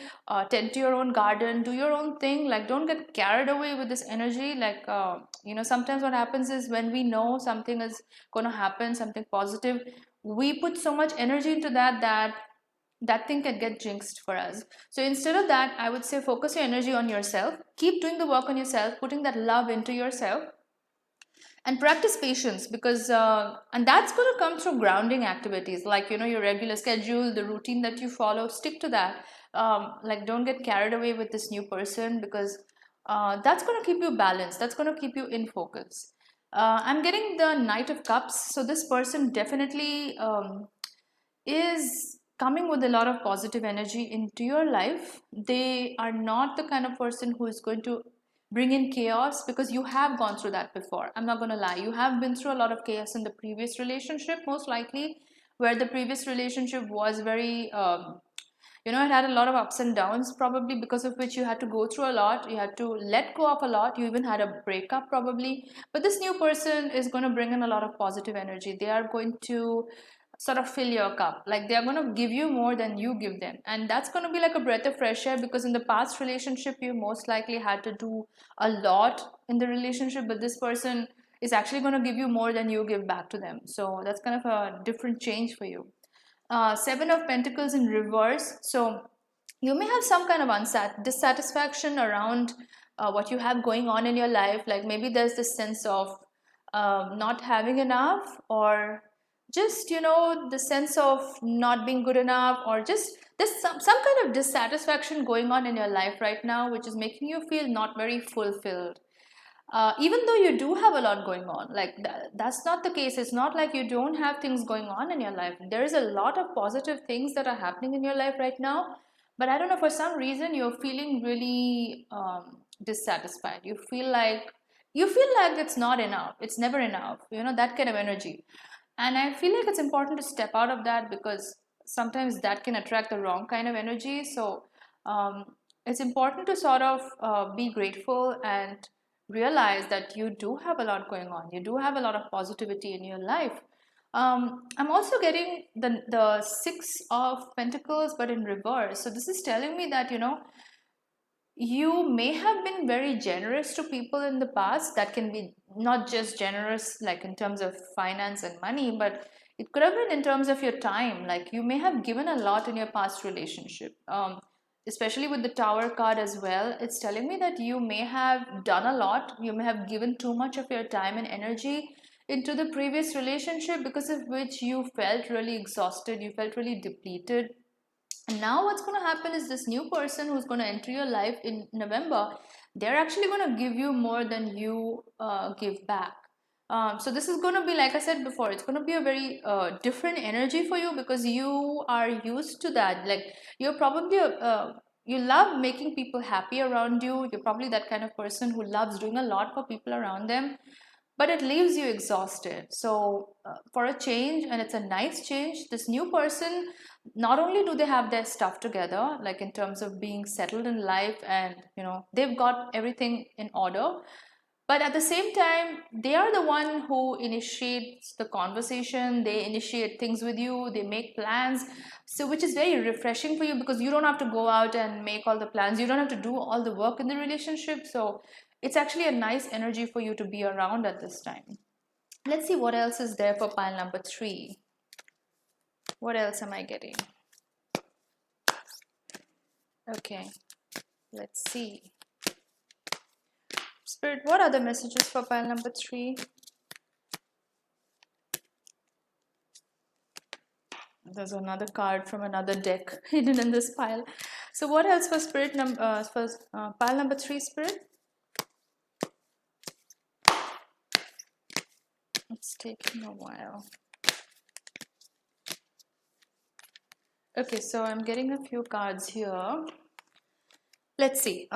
tend to your own garden, do your own thing. Like don't get carried away with this energy. Like sometimes what happens is when we know something is going to happen, something positive, we put so much energy into that thing can get jinxed for us. So instead of that, I would say focus your energy on yourself, keep doing the work on yourself, putting that love into yourself, and practice patience, because and that's going to come through grounding activities, like your regular schedule, the routine that you follow. Stick to that. Like don't get carried away with this new person, because that's going to keep you balanced, that's going to keep you in focus. I'm getting the Knight of Cups. So this person definitely is coming with a lot of positive energy into your life. They are not the kind of person who is going to bring in chaos, because you have gone through that before. I'm not going to lie, you have been through a lot of chaos in the previous relationship, most likely, where the previous relationship was very it had a lot of ups and downs, probably because of which you had to go through a lot, you had to let go of a lot, you even had a breakup probably. But this new person is going to bring in a lot of positive energy. They are going to sort of fill your cup. Like they're going to give you more than you give them, and that's going to be like a breath of fresh air, because in the past relationship you most likely had to do a lot in the relationship, but this person is actually going to give you more than you give back to them. So that's kind of a different change for you. Seven of Pentacles in reverse. So you may have some kind of dissatisfaction around what you have going on in your life. Like maybe there's this sense of not having enough, or just, you know, the sense of not being good enough, or just there's some kind of dissatisfaction going on in your life right now, which is making you feel not very fulfilled. Even though you do have a lot going on, like that's not the case. It's not like you don't have things going on in your life. There is a lot of positive things that are happening in your life right now, but I don't know, for some reason you're feeling really dissatisfied. You feel like it's not enough, it's never enough, you know, that kind of energy. And I feel like it's important to step out of that, because sometimes that can attract the wrong kind of energy. So um, it's important to sort of be grateful and realize that you do have a lot going on. You do have a lot of positivity in your life. I'm also getting the Six of Pentacles, but in reverse. So this is telling me that, you know, you may have been very generous to people in the past. That can be not just generous like in terms of finance and money, but it could have been in terms of your time. Like you may have given a lot in your past relationship, especially with the Tower card as well. It's telling me that you may have done a lot, you may have given too much of your time and energy into the previous relationship, because of which you felt really exhausted, you felt really depleted. And now what's going to happen is this new person who's going to enter your life in November, they're actually going to give you more than you give back. So this is going to be, like I said before, it's going to be a very different energy for you, because you are used to that. Like you're probably you love making people happy around you. You're probably that kind of person who loves doing a lot for people around them, but it leaves you exhausted. So for a change, and it's a nice change, this new person, not only do they have their stuff together, like in terms of being settled in life, and you know, they've got everything in order, but at the same time they are the one who initiates the conversation, they initiate things with you, they make plans. So which is very refreshing for you, because you don't have to go out and make all the plans, you don't have to do all the work in the relationship. So it's actually a nice energy for you to be around at this time. Let's see what else is there for pile number 3. What else am I getting? Okay, let's see. Spirit, what are the messages for pile number 3? There's another card from another deck hidden in this pile. So what else for spirit for pile number 3, Spirit? It's taking a while. Okay, so I'm getting a few cards here. Let's see.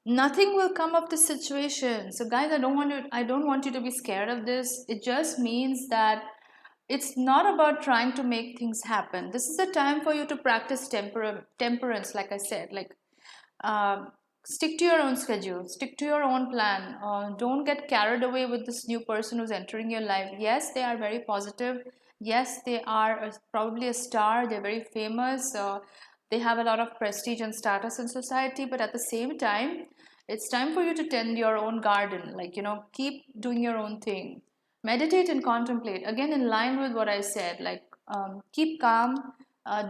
Nothing will come of the situation. So guys, I don't want you to be scared of this. It just means that it's not about trying to make things happen. This is a time for you to practice temperance, like I said. Like stick to your own schedule, stick to your own plan. Don't get carried away with this new person who's entering your life. Yes, they are very positive. Yes, they are probably a star. They're very famous. They have a lot of prestige and status in society, but at the same time, it's time for you to tend your own garden. Like, you know, keep doing your own thing. Meditate and contemplate. Again, in line with what I said, like keep calm,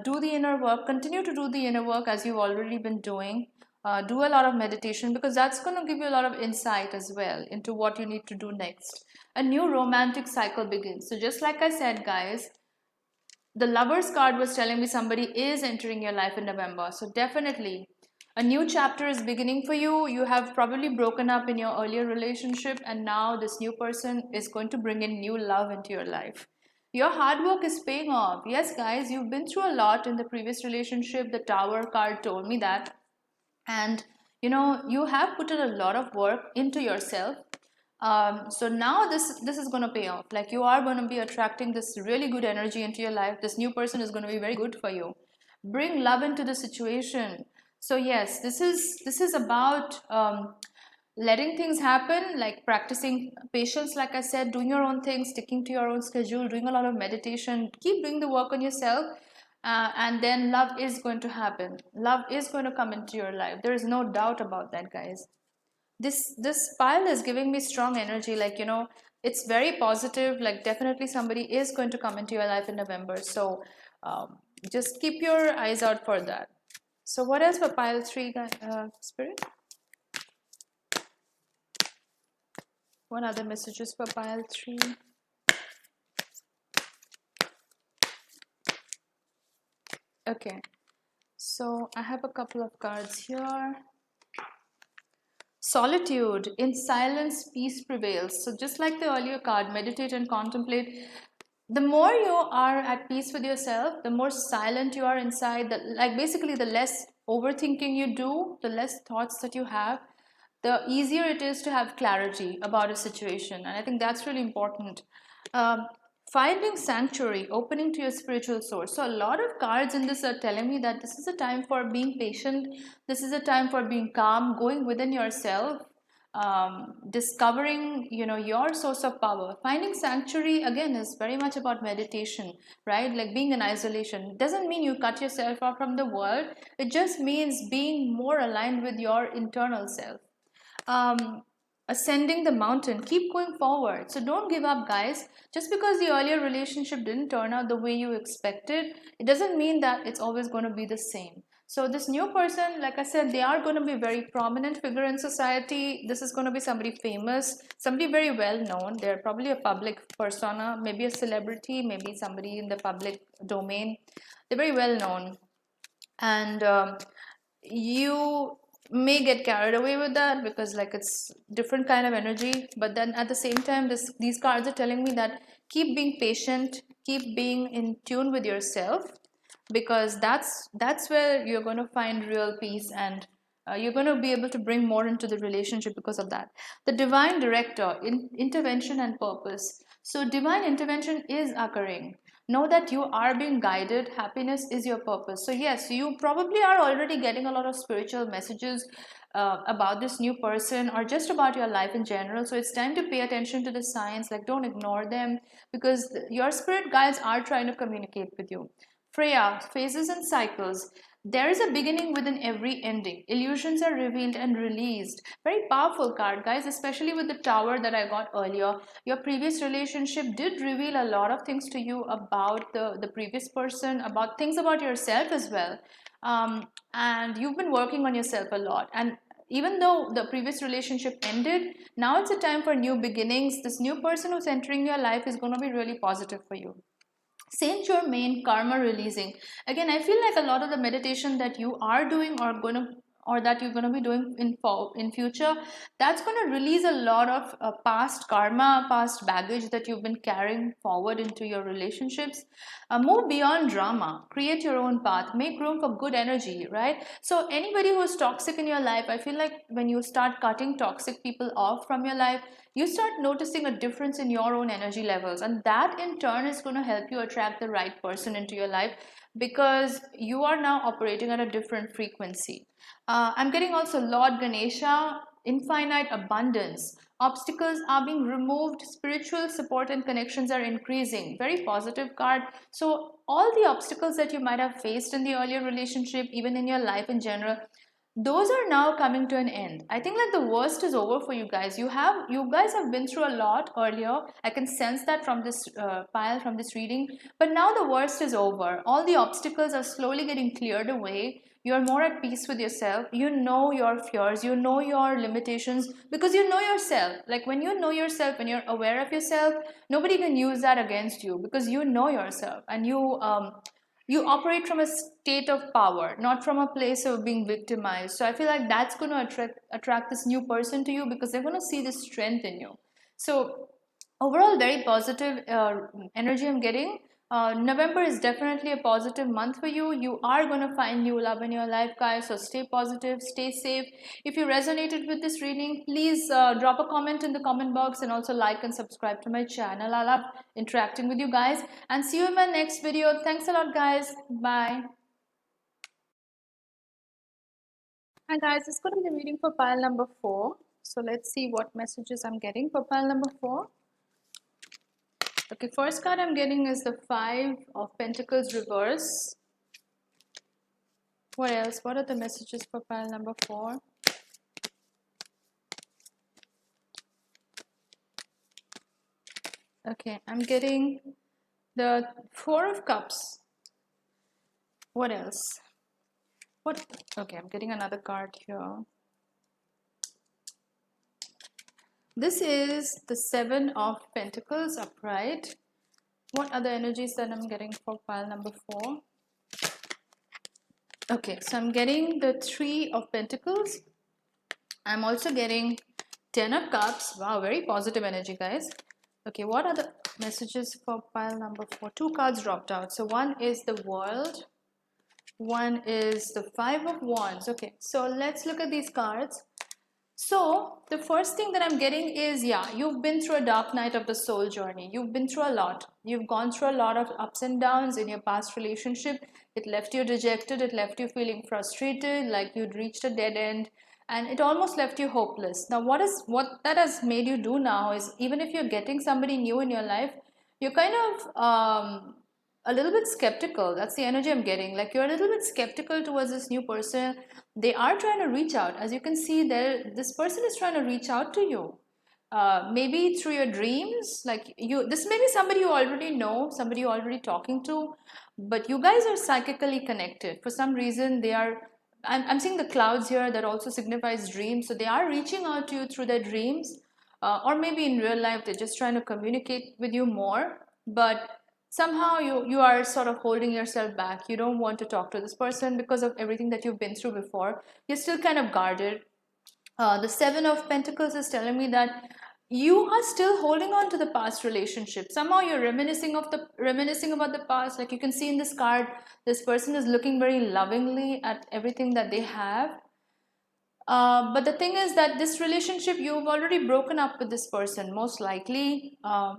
do the inner work, continue to do the inner work as you've already been doing. Do a lot of meditation, because that's going to give you a lot of insight as well into what you need to do next. A new romantic cycle begins. So, just like I said, guys, the Lovers card was telling me somebody is entering your life in November. So definitely a new chapter is beginning for you. You have probably broken up in your earlier relationship, and now this new person is going to bring in new love into your life. Your hard work is paying off. Yes, guys, you've been through a lot in the previous relationship. The Tower card told me that. And you know, you have put in a lot of work into yourself. So now this is going to pay off. Like you are going to be attracting this really good energy into your life. This new person is going to be very good for you. Bring love into the situation. So yes, this is about letting things happen, like practicing patience, like I said, doing your own thing, sticking to your own schedule, doing a lot of meditation, keep doing the work on yourself, and then love is going to happen. Love is going to come into your life. There is no doubt about that, guys. This pile is giving me strong energy, like, you know, it's very positive. Like definitely somebody is going to come into your life in November. So just keep your eyes out for that. So what else for pile 3, Spirit? What other messages for pile 3? Okay, so I have a couple of cards here. Solitude. In silence, peace prevails. So just like the earlier card, meditate and contemplate. The more you are at peace with yourself, the more silent you are inside, like basically the less overthinking you do, the less thoughts that you have, the easier it is to have clarity about a situation. And I think that's really important. Um, Finding sanctuary, opening to your spiritual source. So a lot of cards in this are telling me that this is a time for being patient. This is a time for being calm, going within yourself, discovering, your source of power. Finding sanctuary again is very much about meditation, right? Like being in isolation. It doesn't mean you cut yourself off from the world. It just means being more aligned with your internal self. um, Ascending the mountain, keep going forward. So don't give up, guys. Just because the earlier relationship didn't turn out the way you expected, it doesn't mean that it's always going to be the same. So this new person, like I said, they are going to be a very prominent figure in society. This is going to be somebody famous, somebody very well known. They're probably a public persona, maybe a celebrity, maybe somebody in the public domain. They're very well known, and you may get carried away with that because like it's different kind of energy. But then at the same time, these cards are telling me that keep being patient, keep being in tune with yourself, because that's where you're going to find real peace, and you're going to be able to bring more into the relationship because of that. The divine director, intervention and purpose. So divine intervention is occurring. Know that you are being guided. Happiness is your purpose. So yes, you probably are already getting a lot of spiritual messages about this new person or just about your life in general. So it's time to pay attention to the signs. Like, don't ignore them, because your spirit guides are trying to communicate with you. Freya, phases and cycles. There is a beginning within every ending. Illusions are revealed and released. Very powerful card, guys, especially with the tower that I got earlier. Your previous relationship did reveal a lot of things to you about the previous person, about things about yourself as well. And you've been working on yourself a lot. And even though the previous relationship ended, now it's a time for new beginnings. This new person who's entering your life is going to be really positive for you. Saint Germain, karma releasing. Again, I feel like a lot of the meditation that you are doing or that you're going to be doing in future, that's going to release a lot of past karma, past baggage that you've been carrying forward into your relationships. Move beyond drama, create your own path, make room for good energy, right? So anybody who's toxic in your life, I feel like when you start cutting toxic people off from your life, you start noticing a difference in your own energy levels, and that in turn is going to help you attract the right person into your life, because you are now operating at a different frequency. I'm getting also Lord Ganesha, infinite abundance. Obstacles are being removed, spiritual support and connections are increasing. Very positive card. So all the obstacles that you might have faced in the earlier relationship, even in your life in general, those are now coming to an end. I think like the worst is over for you guys. You guys have been through a lot earlier. I can sense that from this pile, from this reading. But now the worst is over. All the obstacles are slowly getting cleared away. You're more at peace with yourself. You know your fears. You know your limitations, because you know yourself. Like when you know yourself, when you're aware of yourself, nobody can use that against you, because you know yourself, and you operate from a state of power, not from a place of being victimized. So I feel like that's going to attract this new person to you, because they're going to see this strength in you. So overall, very positive energy I'm getting. November is definitely a positive month for you. You are going to find new love in your life, guys. So stay positive, stay safe. If you resonated with this reading, please drop a comment in the comment box, and also like and subscribe to my channel. I love interacting with you guys, and see you in my next video. Thanks a lot, guys. Bye. Hi guys, it's going to be the reading for pile number 4. So let's see what messages I'm getting for pile number 4. Okay, first card I'm getting is the 5 of Pentacles reverse. What else? What are the messages for pile number 4? Okay, I'm getting the 4 of Cups. What else? What? Okay, I'm getting another card here. This is the 7 of Pentacles upright. What other energies that I'm getting for pile number 4? Okay, so I'm getting the Three of Pentacles. I'm also getting Ten of Cups. Wow, very positive energy, guys. Okay, what are the messages for pile number 4? Two cards dropped out. So one is the World, one is the Five of Wands. Okay, so let's look at these cards. So the first thing that I'm getting is, yeah, you've been through a dark night of the soul journey. You've been through a lot. You've gone through a lot of ups and downs in your past relationship. It left you dejected. It left you feeling frustrated, like you'd reached a dead end, and it almost left you hopeless. Now, what that has made you do now is, even if you're getting somebody new in your life, you're kind of a little bit skeptical. That's the energy I'm getting. Like you're a little bit skeptical towards this new person. They are trying to reach out. As you can see there, this person is trying to reach out to you. Maybe through your dreams. Like you, this may be somebody you already know, somebody you're already talking to, but you guys are psychically connected. For some reason, they are. I'm seeing the clouds here that also signifies dreams. So they are reaching out to you through their dreams, or maybe in real life they're just trying to communicate with you more. But somehow you are sort of holding yourself back. You don't want to talk to this person because of everything that you've been through before. You're still kind of guarded. The Seven of Pentacles is telling me that you are still holding on to the past relationship. Somehow you're reminiscing about the past. Like you can see in this card, this person is looking very lovingly at everything that they have. But the thing is that this relationship, you've already broken up with this person, most likely,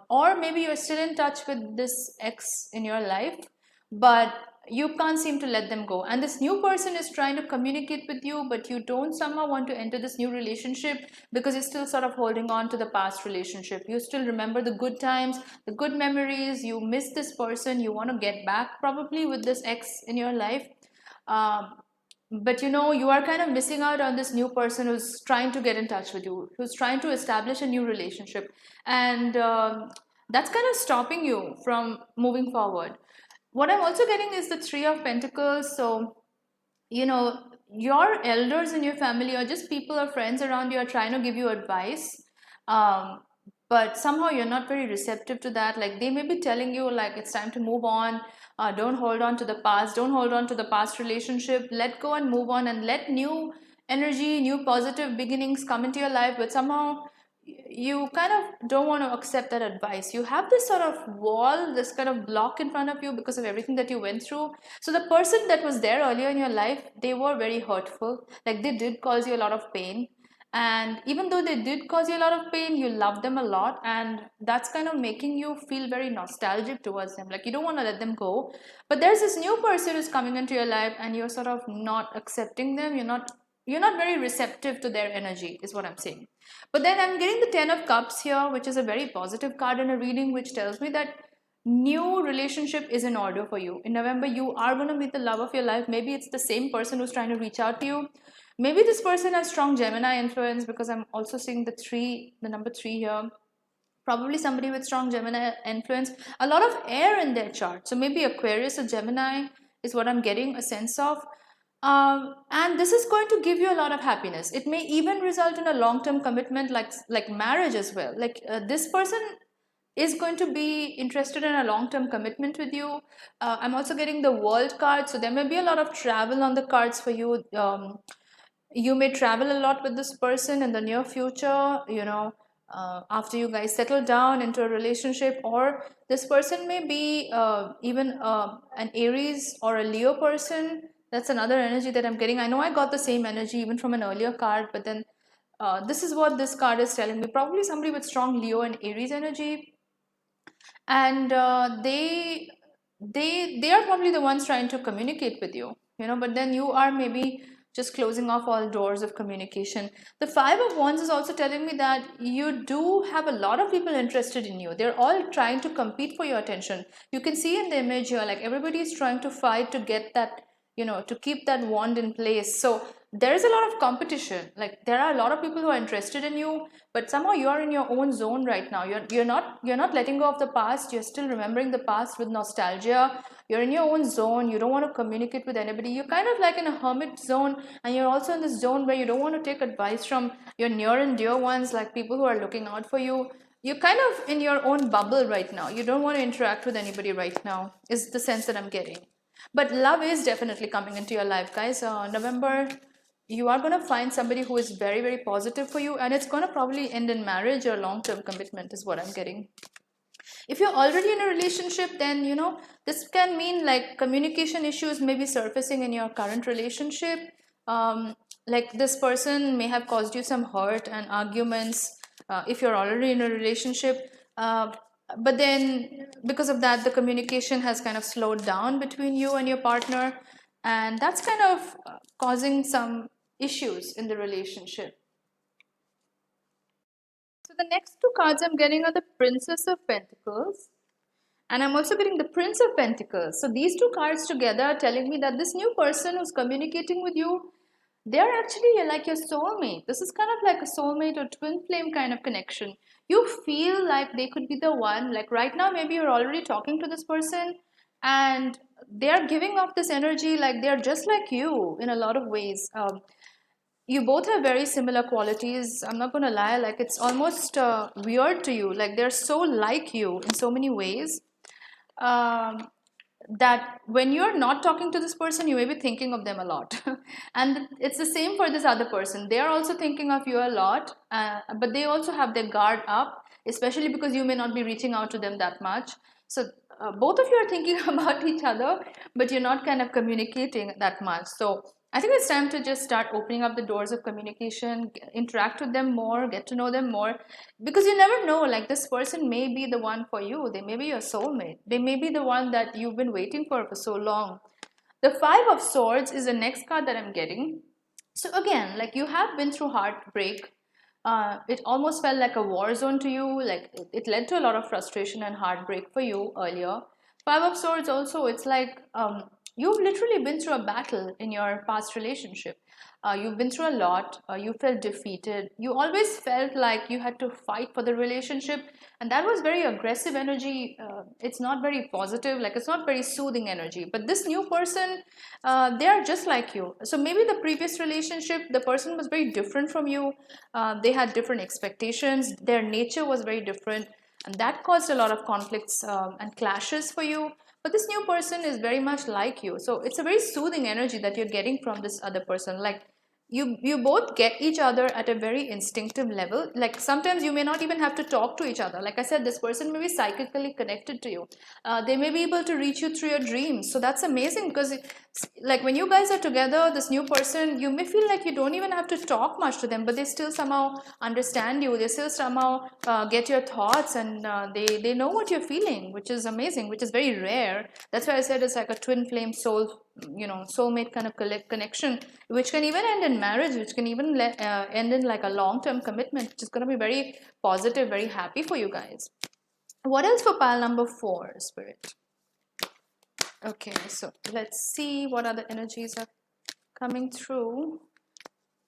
or maybe you're still in touch with this ex in your life, but you can't seem to let them go. And this new person is trying to communicate with you, but you don't somehow want to enter this new relationship because you're still sort of holding on to the past relationship. You still remember the good times, the good memories. You miss this person. You want to get back probably with this ex in your life. Um, but you know, you are kind of missing out on this new person who's trying to get in touch with you, who's trying to establish a new relationship, and that's kind of stopping you from moving forward. What I'm also getting is the Three of Pentacles. So you know, your elders in your family or just people or friends around you are trying to give you advice, um, but somehow you're not very receptive to that. Like they may be telling you like it's time to move on. Don't hold on to the past, don't hold on to the past relationship, let go and move on and let new energy, new positive beginnings come into your life. But somehow you kind of don't want to accept that advice. You have this sort of wall, this kind of block in front of you because of everything that you went through. So the person that was there earlier in your life, they were very hurtful. Like they did cause you a lot of pain. And even though they did cause you a lot of pain, you love them a lot. And that's kind of making you feel very nostalgic towards them. Like you don't want to let them go. But there's this new person who's coming into your life and you're sort of not accepting them. You're not very receptive to their energy, is what I'm saying. But then I'm getting the Ten of Cups here, which is a very positive card in a reading, which tells me that new relationship is in order for you. In November, you are going to meet the love of your life. Maybe it's the same person who's trying to reach out to you. Maybe this person has strong Gemini influence, because I'm also seeing the number three here. Probably somebody with strong Gemini influence. A lot of air in their chart. So maybe Aquarius or Gemini is what I'm getting a sense of. And this is going to give you a lot of happiness. It may even result in a long-term commitment, like marriage as well. Like this person is going to be interested in a long-term commitment with you. I'm also getting the World card, so there may be a lot of travel on the cards for you. You may travel a lot with this person in the near future, after you guys settle down into a relationship, or this person may be even an Aries or a Leo person. That's another energy that I'm getting. I know I got the same energy even from an earlier card, but then this is what this card is telling me. Probably somebody with strong Leo and Aries energy, and they are probably the ones trying to communicate with you, but then you are maybe just closing off all doors of communication. The Five of Wands is also telling me that you do have a lot of people interested in you. They're all trying to compete for your attention. You can see in the image here, like everybody is trying to fight to get that, to keep that wand in place. So there is a lot of competition. Like there are a lot of people who are interested in you, but somehow you are in your own zone right now. You're not letting go of the past. You're still remembering the past with nostalgia. You're in your own zone. You don't want to communicate with anybody. You're kind of like in a hermit zone, and you're also in this zone where you don't want to take advice from your near and dear ones, like people who are looking out for you. You're kind of in your own bubble right now. You don't want to interact with anybody right now, is the sense that I'm getting. But love is definitely coming into your life, guys. November, you are going to find somebody who is very, very positive for you, and it's going to probably end in marriage or long-term commitment is what I'm getting. If you're already in a relationship, then this can mean like communication issues may be surfacing in your current relationship. Like this person may have caused you some hurt and arguments if you're already in a relationship. But then because of that, the communication has kind of slowed down between you and your partner, and that's kind of causing some issues in the relationship. So the next two cards I'm getting are the Princess of Pentacles, and I'm also getting the Prince of Pentacles. So these two cards together are telling me that this new person who's communicating with you, they're actually like your soulmate. This is kind of like a soulmate or twin flame kind of connection. You feel like they could be the one. Like right now, maybe you're already talking to this person and they're giving off this energy like they're just like you in a lot of ways. You both have very similar qualities. I'm not going to lie, like it's almost weird to you. Like they're so like you in so many ways. Um, that when you're not talking to this person, you may be thinking of them a lot. And it's the same for this other person. They are also thinking of you a lot, but they also have their guard up, especially because you may not be reaching out to them that much. So both of you are thinking about each other, but you're not kind of communicating that much. So I think it's time to just start opening up the doors of communication, interact with them more, get to know them more, because you never know, like this person may be the one for you. They may be your soulmate. They may be the one that you've been waiting for so long. The Five of Swords is the next card that I'm getting. So again, like you have been through heartbreak. It almost felt like a war zone to you. Like it led to a lot of frustration and heartbreak for you earlier. Five of Swords also, it's like you've literally been through a battle in your past relationship. You've been through a lot. You felt defeated. You always felt like you had to fight for the relationship, and that was very aggressive energy. It's not very positive. Like it's not very soothing energy. But this new person, they are just like you. So maybe the previous relationship, the person was very different from you. They had different expectations. Their nature was very different, and that caused a lot of conflicts and clashes for you. But this new person is very much like you, so it's a very soothing energy that you're getting from this other person. Like you both get each other at a very instinctive level. Like sometimes you may not even have to talk to each other. Like I said, this person may be psychically connected to you. They may be able to reach you through your dreams. So that's amazing, because like when you guys are together, this new person, you may feel like you don't even have to talk much to them, but they still somehow understand you. They still somehow get your thoughts, and they know what you're feeling, which is amazing, which is very rare. That's why I said it's like a twin flame soul, soulmate kind of connection, which can even end in marriage, which can even end in like a long-term commitment, which is going to be very positive, very happy for you guys. What else for pile number 4, Spirit? Okay, so let's see what other energies are coming through.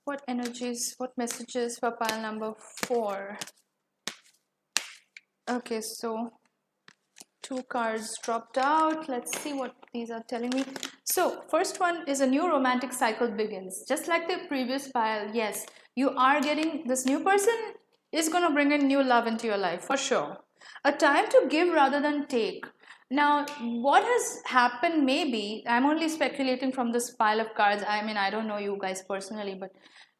What energies, what messages for pile number 4? Okay, so 2 cards dropped out. Let's see what these are telling me. So first one is a new romantic cycle begins. Just like the previous pile, yes, you are getting this new person is going to bring in new love into your life for sure. A time to give rather than take. Now, what has happened, maybe, I'm only speculating from this pile of cards. I mean, I don't know you guys personally, but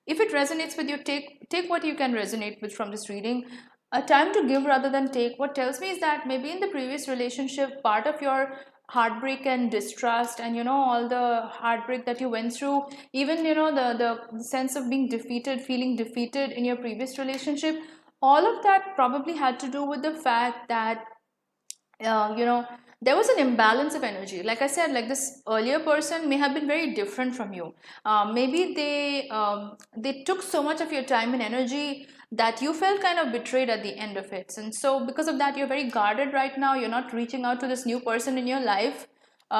if it resonates with you, take what you can resonate with from this reading. A time to give rather than take. What tells me is that maybe in the previous relationship, part of your heartbreak and distrust, and all the heartbreak that you went through, even the sense of being defeated, feeling defeated in your previous relationship, all of that probably had to do with the fact that there was an imbalance of energy. Like I said, like this earlier person may have been very different from you. Maybe they took so much of your time and energy that you felt kind of betrayed at the end of it. And so because of that, you're very guarded right now. You're not reaching out to this new person in your life.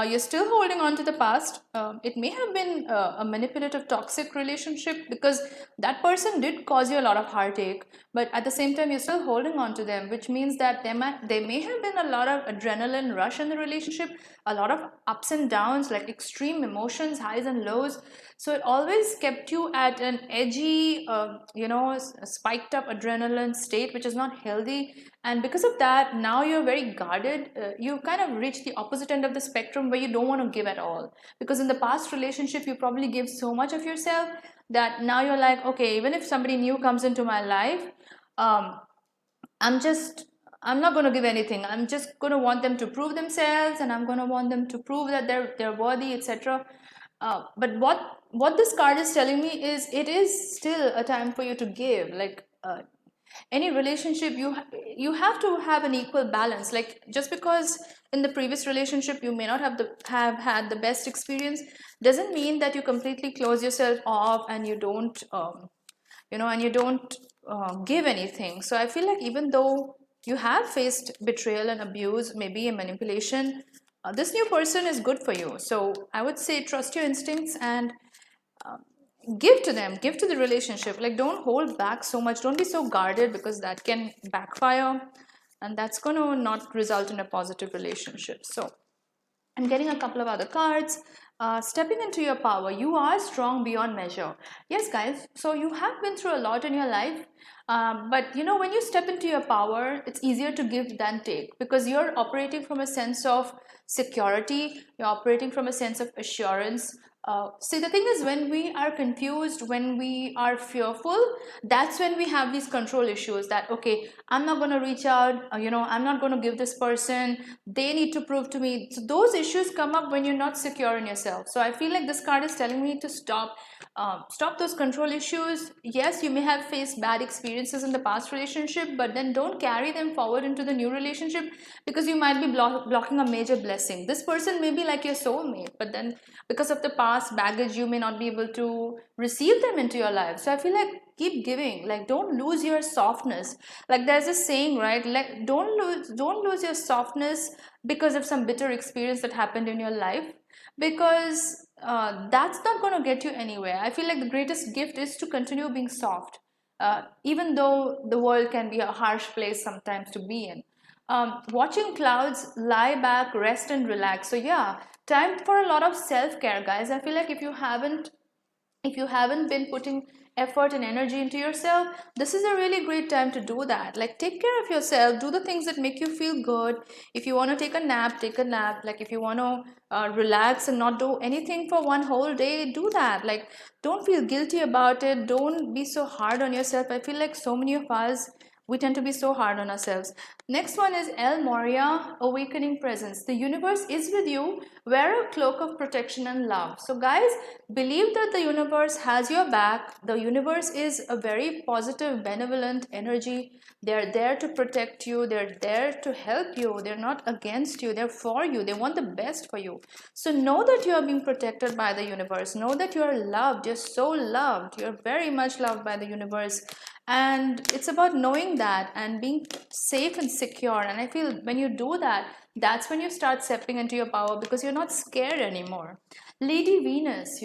You're still holding on to the past. It may have been a manipulative, toxic relationship, because that person did cause you a lot of heartache. But at the same time, you're still holding on to them, which means that there may have been a lot of adrenaline rush in the relationship. a lot of ups and downs, like extreme emotions, highs and lows. So it always kept you at an edgy, spiked up adrenaline state, which is not healthy. And because of that, now you're very guarded. You kind of reach the opposite end of the spectrum where you don't want to give at all. Because in the past relationship, you probably give so much of yourself that now you're like, okay, even if somebody new comes into my life, um, I'm not going to give anything. I'm just going to want them to prove themselves, and I'm going to want them to prove that they're worthy, etc. But what this card is telling me is it is still a time for you to give. Like any relationship, you have to have an equal balance. Like just because in the previous relationship you may not have had the best experience, doesn't mean that you completely close yourself off and you don't give anything. So I feel like even though you have faced betrayal and abuse, maybe a manipulation, this new person is good for you. So I would say trust your instincts and give to them, give to the relationship. Like don't hold back so much, don't be so guarded, because that can backfire and that's going to not result in a positive relationship. So I'm getting a couple of other cards. Stepping into your power. You are strong beyond measure. Yes, guys. So you have been through a lot in your life. But you know, when you step into your power, it's easier to give than take, because you're operating from a sense of security. You're operating from a sense of assurance. See, the thing is, when we are confused, when we are fearful, that's when we have these control issues that, okay, I'm not going to reach out, I'm not going to give this person, they need to prove to me. So those issues come up when you're not secure in yourself. So I feel like this card is telling me to stop those control issues. Yes, you may have faced bad experiences in the past relationship, but then don't carry them forward into the new relationship, because you might be blocking a major blessing. This person may be like your soulmate, but then because of the past baggage, you may not be able to receive them into your life. So I feel like keep giving. Like don't lose your softness. Like there's a saying, right? Like don't lose your softness because of some bitter experience that happened in your life, because that's not going to get you anywhere. I feel like the greatest gift is to continue being soft, even though the world can be a harsh place sometimes to be in. Watching clouds, lie back, rest and relax. So yeah, time for a lot of self-care, guys. I feel like if you haven't been putting effort and energy into yourself, this is a really great time to do that. Like take care of yourself, do the things that make you feel good. If you want to take a nap, take a nap. Like if you want to relax and not do anything for one whole day, do that. Like don't feel guilty about it, don't be so hard on yourself. I feel like so many of us, we tend to be so hard on ourselves. Next one is El Moria, Awakening Presence. The universe is with you. Wear a cloak of protection and love. So guys, believe that the universe has your back. The universe is a very positive, benevolent energy. They're there to protect you. They're there to help you. They're not against you. They're for you. They want the best for you. So know that you are being protected by the universe. Know that you are loved. You're so loved. You're very much loved by the universe. And it's about knowing that and being safe and secure. And I feel when you do that, that's when you start stepping into your power, because you're not scared anymore. Lady Venus,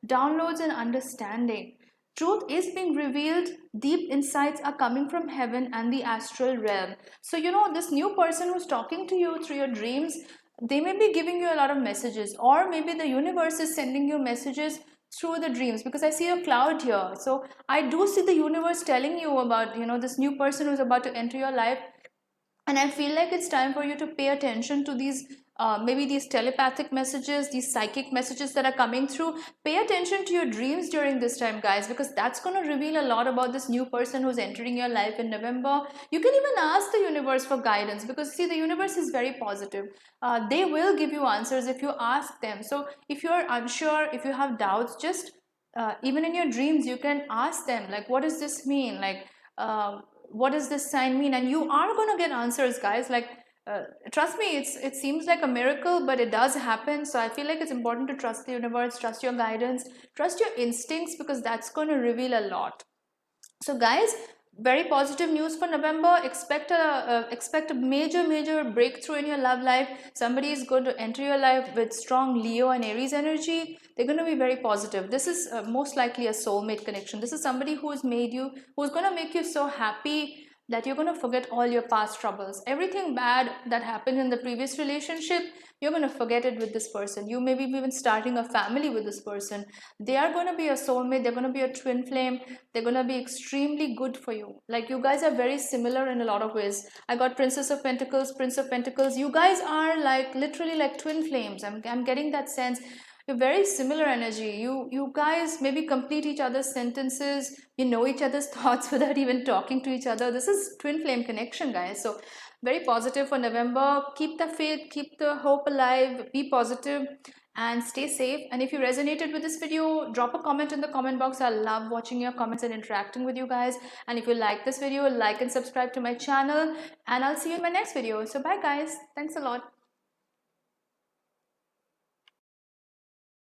downloads and understanding. Truth is being revealed. Deep insights are coming from heaven and the astral realm. So this new person who's talking to you through your dreams, they may be giving you a lot of messages, or maybe the universe is sending you messages through the dreams, because I see a cloud here. So I do see the universe telling you about this new person who's about to enter your life. And I feel like it's time for you to pay attention to these maybe these telepathic messages, these psychic messages that are coming through. Pay attention to your dreams during this time, guys, because that's going to reveal a lot about this new person who's entering your life in November. You can even ask the universe for guidance, because see, the universe is very positive. They will give you answers if you ask them. So if you're unsure, if you have doubts, just even in your dreams, you can ask them, like, what does this mean? Like, what does this sign mean? And you are going to get answers, guys. Like trust me, it seems like a miracle, but it does happen. So I feel like it's important to trust the universe, trust your guidance, trust your instincts, because that's going to reveal a lot. So guys, very positive news for November. Expect a major breakthrough in your love life. Somebody is going to enter your life with strong Leo and Aries energy. They're going to be very positive. This is most likely a soulmate connection. This is somebody who's going to make you so happy. that you're going to forget all your past troubles. Everything bad that happened in the previous relationship, you're going to forget it with this person. You may be even starting a family with this person. They are going to be a soulmate, they're going to be a twin flame, they're going to be extremely good for you. Like, you guys are very similar in a lot of ways. I got Princess of Pentacles, Prince of Pentacles. You guys are like literally like twin flames. I'm getting that sense. You're very similar energy. You guys maybe complete each other's sentences. You know each other's thoughts without even talking to each other. This is twin flame connection, guys. So very positive for November. Keep the faith, keep the hope alive, be positive, and stay safe. And if you resonated with this video, drop a comment in the comment box. I love watching your comments and interacting with you guys. And if you like this video, like and subscribe to my channel, and I'll see you in my next video. So bye guys, thanks a lot.